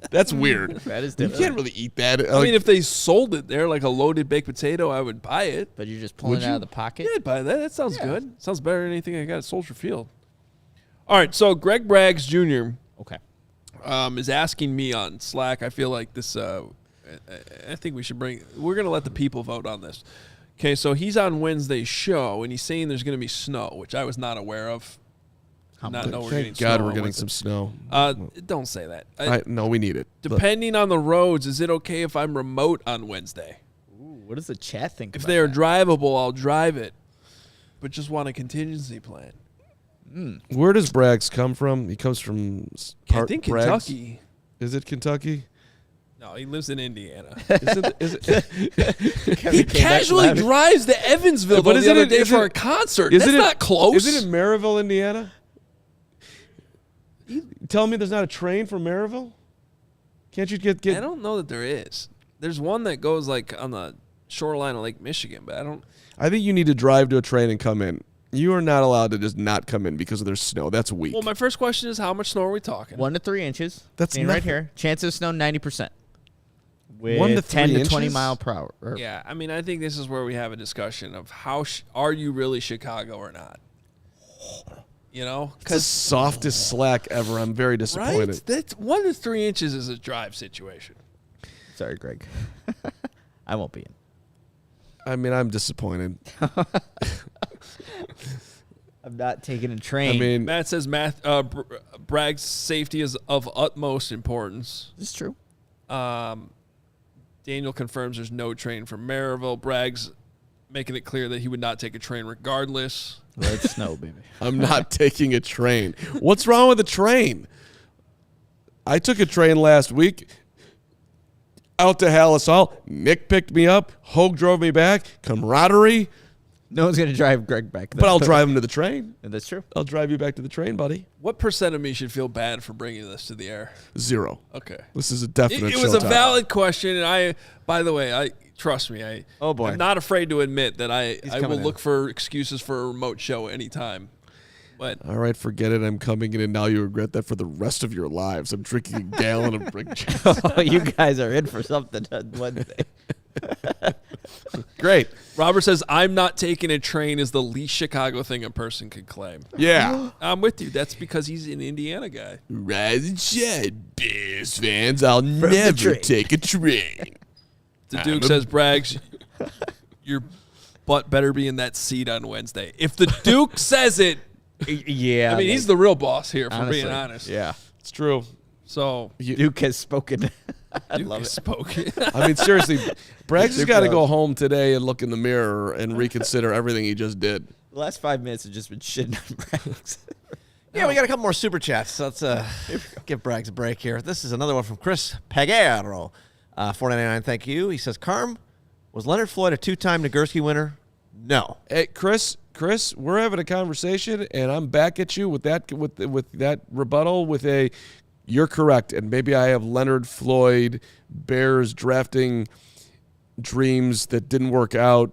Speaker 2: That's weird.
Speaker 3: That is
Speaker 2: You
Speaker 3: different.
Speaker 2: can't really eat that.
Speaker 1: I mean, if they sold it there like a loaded baked potato, I would buy it.
Speaker 3: But you're just pulling
Speaker 2: Would
Speaker 3: it out
Speaker 2: you?
Speaker 3: of the pocket.
Speaker 1: Yeah, I'd buy that. That sounds good. Sounds better than anything I got at Soldier Field. All right, so Greg Braggs Jr.
Speaker 3: Okay.
Speaker 1: Is asking me on Slack. I feel like this. I think we're going to let the people vote on this. Okay, so he's on Wednesday's show, and he's saying there's going to be snow, which I was not aware of. Not know we're getting
Speaker 2: Thank God
Speaker 1: snow
Speaker 2: we're
Speaker 1: on
Speaker 2: getting
Speaker 1: Wednesday.
Speaker 2: some snow.
Speaker 1: Don't say that.
Speaker 2: No, we need it.
Speaker 1: Depending on the roads, is it okay if I'm remote on Wednesday?
Speaker 3: What does the chat think?
Speaker 1: If
Speaker 3: about
Speaker 1: they are
Speaker 3: that?
Speaker 1: drivable, I'll drive it, but just want a contingency plan.
Speaker 2: Where does Braggs come from? He comes from
Speaker 1: I think
Speaker 2: Braggs?
Speaker 1: Kentucky.
Speaker 2: Is it Kentucky?
Speaker 1: No, he lives in Indiana.
Speaker 2: Is it,
Speaker 1: He casually drives to Evansville
Speaker 2: But
Speaker 1: the
Speaker 2: isn't
Speaker 1: other
Speaker 2: it-
Speaker 1: day
Speaker 2: isn't
Speaker 1: for a
Speaker 2: it-
Speaker 1: concert.
Speaker 2: isn't
Speaker 1: That's
Speaker 2: it-
Speaker 1: not close.
Speaker 2: Isn't it Maryville, Indiana? You telling me there's not a train from Maryville? Can't you get?
Speaker 1: I don't know that there is. There's one that goes like on the shoreline of Lake Michigan, but I don't.
Speaker 2: I think you need to drive to a train and come in. You are not allowed to just not come in because there's snow. That's weak.
Speaker 1: Well, my first question is how much snow are we talking?
Speaker 3: 1 to 3 inches.
Speaker 2: That's
Speaker 3: Seeing right
Speaker 2: nothing.
Speaker 3: here. Chance of snow 90%. With
Speaker 2: 1 to
Speaker 3: 10
Speaker 2: 3
Speaker 3: to 20
Speaker 2: inches?
Speaker 3: mile per hour.
Speaker 1: Yeah, I mean, I think this is where we have a discussion of how are you really Chicago or not? You know,
Speaker 2: It's the softest slack ever. I'm very disappointed.
Speaker 1: right? That's 1 to 3 inches is a drive situation.
Speaker 3: Sorry, Greg. I won't be in.
Speaker 2: I mean, I'm disappointed.
Speaker 3: I'm not taking a train.
Speaker 2: I mean,
Speaker 1: Matt says Bragg's safety is of utmost importance.
Speaker 3: this is true.
Speaker 1: Daniel confirms there's no train from Maryville. Bragg's making it clear that he would not take a train regardless.
Speaker 3: Let it snow, baby.
Speaker 2: I'm not taking a train. What's wrong with a train? I took a train last week out to Halisol. Nick picked me up. Hoge drove me back. Camaraderie.
Speaker 3: No one's going to drive Greg back.
Speaker 2: But I'll drive him to the train.
Speaker 3: That's true.
Speaker 2: I'll drive you back to the train, buddy.
Speaker 1: What percent of me should feel bad for bringing this to the air?
Speaker 2: 0.
Speaker 1: Okay.
Speaker 2: This is a definite
Speaker 1: It was a
Speaker 2: showtime.
Speaker 1: valid question, and by the way, trust me,
Speaker 4: Oh, boy.
Speaker 1: I'm not afraid to admit that I will
Speaker 4: coming in.
Speaker 1: look for excuses for a remote show anytime. But
Speaker 2: All right, forget it. I'm coming in, and now you regret that for the rest of your lives. I'm drinking a gallon of Brick Juice.
Speaker 3: Oh, you guys are in for something on Wednesday.
Speaker 2: Great.
Speaker 1: Robert says, I'm not taking a train is the least Chicago thing a person could claim.
Speaker 2: Yeah.
Speaker 1: I'm with you. That's because he's an Indiana guy.
Speaker 2: Rise and shine, Bears fans. I'll never
Speaker 3: train.
Speaker 2: take a train.
Speaker 1: The Duke says, Braggs, your butt better be in that seat on Wednesday. If the Duke says it,
Speaker 3: Yeah.
Speaker 1: I mean, he's the real boss here, for
Speaker 3: honestly,
Speaker 1: being honest.
Speaker 3: Yeah.
Speaker 2: It's true.
Speaker 1: So,
Speaker 3: Duke has spoken. I
Speaker 1: Duke
Speaker 3: love
Speaker 1: has
Speaker 3: it.
Speaker 1: spoken.
Speaker 2: I mean, seriously, Braggs has
Speaker 3: Super
Speaker 2: got to
Speaker 3: proud.
Speaker 2: go home today and look in the mirror and reconsider everything he just did.
Speaker 3: The last 5 minutes have just been shitting on Braggs.
Speaker 4: Yeah, we got a couple more super chats. So let's give Braggs a break here. This is another one from Chris Pagero. $4.99, thank you. He says, Carm, was Leonard Floyd a 2-time Nagurski winner? No.
Speaker 2: Hey, Chris, we're having a conversation, and I'm back at you with that rebuttal with a. You're correct, and maybe I have Leonard Floyd Bears drafting dreams that didn't work out,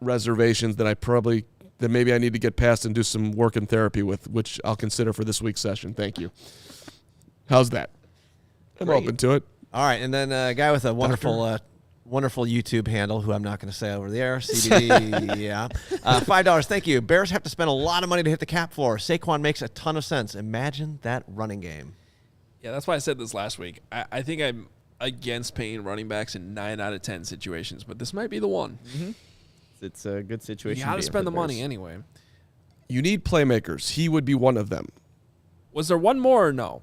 Speaker 2: reservations that maybe I need to get past and do some work in therapy with, which I'll consider for this week's session. Thank you. How's that? I'm
Speaker 3: Great.
Speaker 2: open to it.
Speaker 4: All right, and then a guy with a wonderful YouTube handle who I'm not going to say over the air. CBD, yeah. $5, thank you. Bears have to spend a lot of money to hit the cap floor. Saquon makes a ton of sense. Imagine that running game.
Speaker 1: Yeah, that's why I said this last week. I think I'm against paying running backs in 9 out of 10 situations, but this might be the one.
Speaker 3: It's a good situation.
Speaker 1: You got to
Speaker 3: to be in
Speaker 1: spend
Speaker 3: for
Speaker 1: the money
Speaker 3: Bears.
Speaker 1: anyway.
Speaker 2: You need playmakers. He would be one of them.
Speaker 1: Was there one more or no?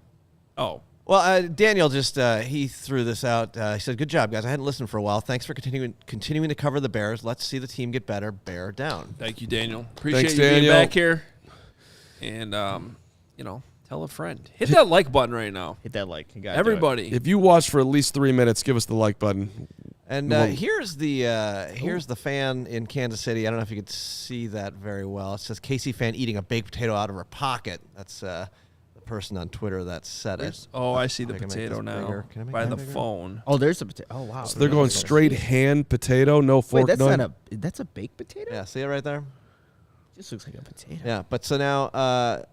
Speaker 1: Oh,
Speaker 4: Well, Daniel just he threw this out. He said, "Good job, guys. I hadn't listened for a while. Thanks for continuing to cover the Bears. Let's see the team get better. Bear down."
Speaker 1: thank you, Daniel. Appreciate
Speaker 2: Thanks,
Speaker 1: you being
Speaker 2: Daniel.
Speaker 1: back here. And, tell a friend. Hit that like button right now.
Speaker 3: Hit that like. You gotta do it.
Speaker 1: Everybody.
Speaker 2: If you watch for at least 3 minutes, give us the like button.
Speaker 4: And
Speaker 2: Well-
Speaker 4: here's the fan in Kansas City. I don't know if you could see that very well. It says Casey fan eating a baked potato out of her pocket. That's the person on Twitter that said it.
Speaker 1: Oh, I see the
Speaker 4: I can make
Speaker 1: potato
Speaker 4: this
Speaker 1: now
Speaker 4: bigger. Can I make
Speaker 1: by
Speaker 4: that
Speaker 1: the
Speaker 4: bigger?
Speaker 1: phone.
Speaker 3: Oh, there's a potato. Oh, wow.
Speaker 2: So they're going straight hand potato, no fork.
Speaker 3: Wait, that's
Speaker 2: no.
Speaker 3: not that's a baked potato?
Speaker 4: Yeah, see it right there.
Speaker 3: Just looks like a potato.
Speaker 4: Yeah, but so now,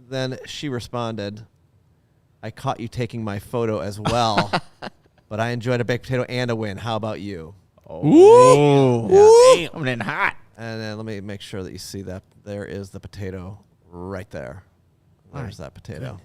Speaker 4: then she responded, "I caught you taking my photo as well, but I enjoyed a baked potato and a win. How about you?"
Speaker 2: Ooh.
Speaker 3: Yeah. Coming in hot.
Speaker 4: And then let me make sure that you see that there is the potato right there. There's that potato.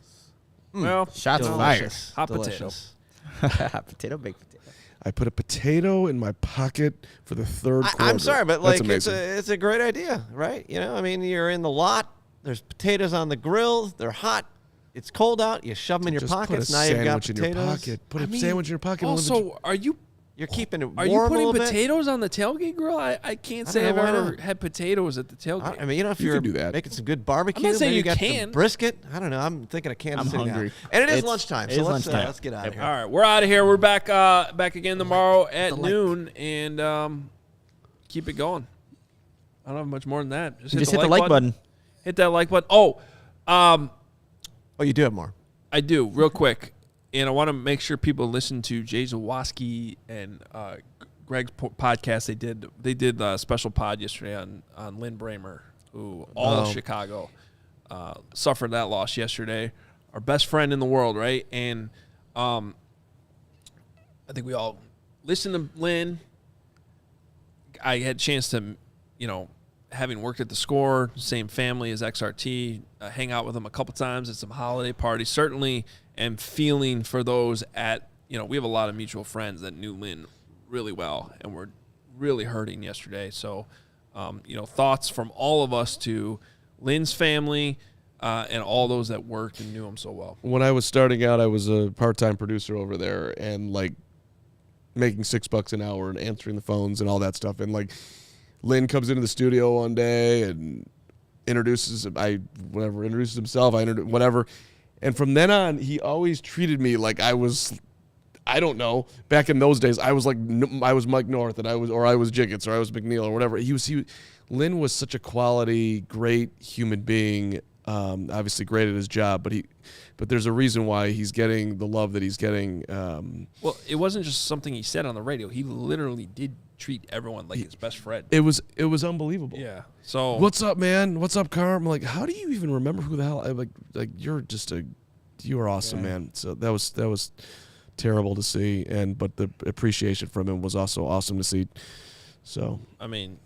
Speaker 1: Well,
Speaker 3: Shots
Speaker 4: Delicious.
Speaker 1: Hot
Speaker 4: Delicious.
Speaker 3: fired. Potato, baked potato.
Speaker 2: I put a potato in my pocket for the third quarter.
Speaker 4: I'm sorry, but
Speaker 2: That's
Speaker 4: like it's
Speaker 2: amazing.
Speaker 4: a great idea, right? You know, I mean, you're in the lot. There's potatoes on the grill. They're hot. It's cold out. You shove them in your
Speaker 2: Just
Speaker 4: pockets.
Speaker 2: Put a
Speaker 4: now you've got
Speaker 2: sandwich in
Speaker 4: potatoes.
Speaker 2: your pocket. Put a sandwich in your pocket. and live
Speaker 1: Also, are you
Speaker 4: You're keeping it warm
Speaker 1: Are you
Speaker 4: a
Speaker 1: putting
Speaker 4: little bit.
Speaker 1: potatoes on the tailgate grill? I can't
Speaker 4: I
Speaker 1: say
Speaker 4: don't
Speaker 1: I've
Speaker 4: know, why
Speaker 1: ever
Speaker 4: not?
Speaker 1: had potatoes at the tailgate.
Speaker 4: I mean, you know, if
Speaker 2: You
Speaker 4: you're
Speaker 2: can do that.
Speaker 4: making some good barbecue,
Speaker 1: I'm not saying
Speaker 4: maybe
Speaker 1: you
Speaker 4: got
Speaker 1: can't.
Speaker 4: some brisket. I don't know. I'm thinking of Kansas
Speaker 3: I'm
Speaker 4: City now.
Speaker 3: hungry.
Speaker 4: And it is
Speaker 3: It's-
Speaker 4: lunchtime,
Speaker 3: it
Speaker 4: so
Speaker 3: is
Speaker 4: let's
Speaker 3: lunchtime.
Speaker 4: let's get out of here.
Speaker 1: All right, we're out of here. We're back again tomorrow at noon, and keep it going. I don't have much more than that.
Speaker 3: Just hit the like button.
Speaker 1: Hit that like button. Oh,
Speaker 4: Oh, you do have more.
Speaker 1: I do, real quick. And I want to make sure people listen to Jay Zawoski and Greg's podcast. They did a special pod yesterday on Lin Brehmer, who all of Chicago suffered that loss yesterday. Our best friend in the world, right? And I think we all listened to Lin. I had a chance to, having worked at the Score, same family as XRT, hang out with him a couple times at some holiday parties. Certainly am feeling for those at, we have a lot of mutual friends that knew Lin really well and were really hurting yesterday. So, thoughts from all of us to Lin's family and all those that worked and knew him so well.
Speaker 2: When I was starting out, I was a part-time producer over there and making $6 an hour and answering the phones and all that stuff. And Lin comes into the studio one day and introduces himself. Whatever. And from then on, he always treated me like I was, I don't know. Back in those days, I was Mike North, and I was Jiggets, or I was McNeil, or whatever. Lin was such a quality, great human being. Obviously, great at his job, but there's a reason why he's getting the love that he's getting.
Speaker 1: Well, it wasn't just something he said on the radio. He literally did treat everyone like his best friend.
Speaker 2: It was unbelievable.
Speaker 1: Yeah. So
Speaker 2: what's up, man? What's up, Carm? I'm like, how do you even remember who the hell? I'm like you are awesome, man. So that was terrible to see, but the appreciation from him was also awesome to see. So
Speaker 1: I mean,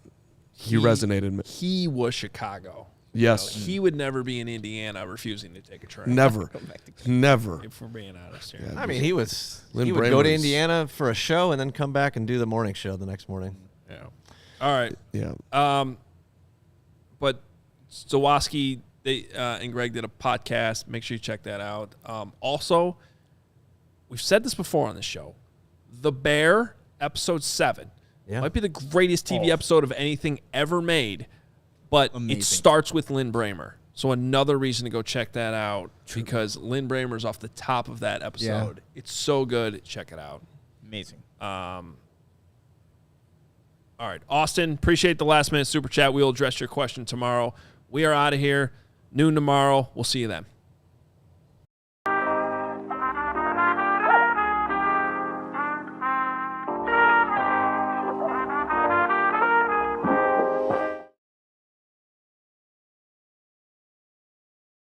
Speaker 2: he resonated.
Speaker 1: He was Chicago.
Speaker 2: Yes.
Speaker 1: He would never be in Indiana refusing to take a train.
Speaker 2: Never. Never.
Speaker 1: If we're being honest here.
Speaker 2: Yeah.
Speaker 4: I mean, he would
Speaker 2: Lin
Speaker 4: go to
Speaker 2: Brehmer's-
Speaker 4: Indiana for a show and then come back and do the morning show the next morning.
Speaker 1: Yeah. All right.
Speaker 2: Yeah.
Speaker 1: But Zawoski and Greg did a podcast. Make sure you check that out. Also, we've said this before on the show. The Bear, episode 7.
Speaker 4: Yeah.
Speaker 1: Might be the greatest TV episode of anything ever made. But
Speaker 3: Amazing.
Speaker 1: it starts with Lin Brehmer. So another reason to go check that out because Lin Brehmer's off the top of that episode.
Speaker 3: Yeah.
Speaker 1: It's so good. Check it out.
Speaker 3: Amazing.
Speaker 1: All right. Austin, appreciate the last minute super chat. We will address your question tomorrow. We are out of here. Noon tomorrow. We'll see you then.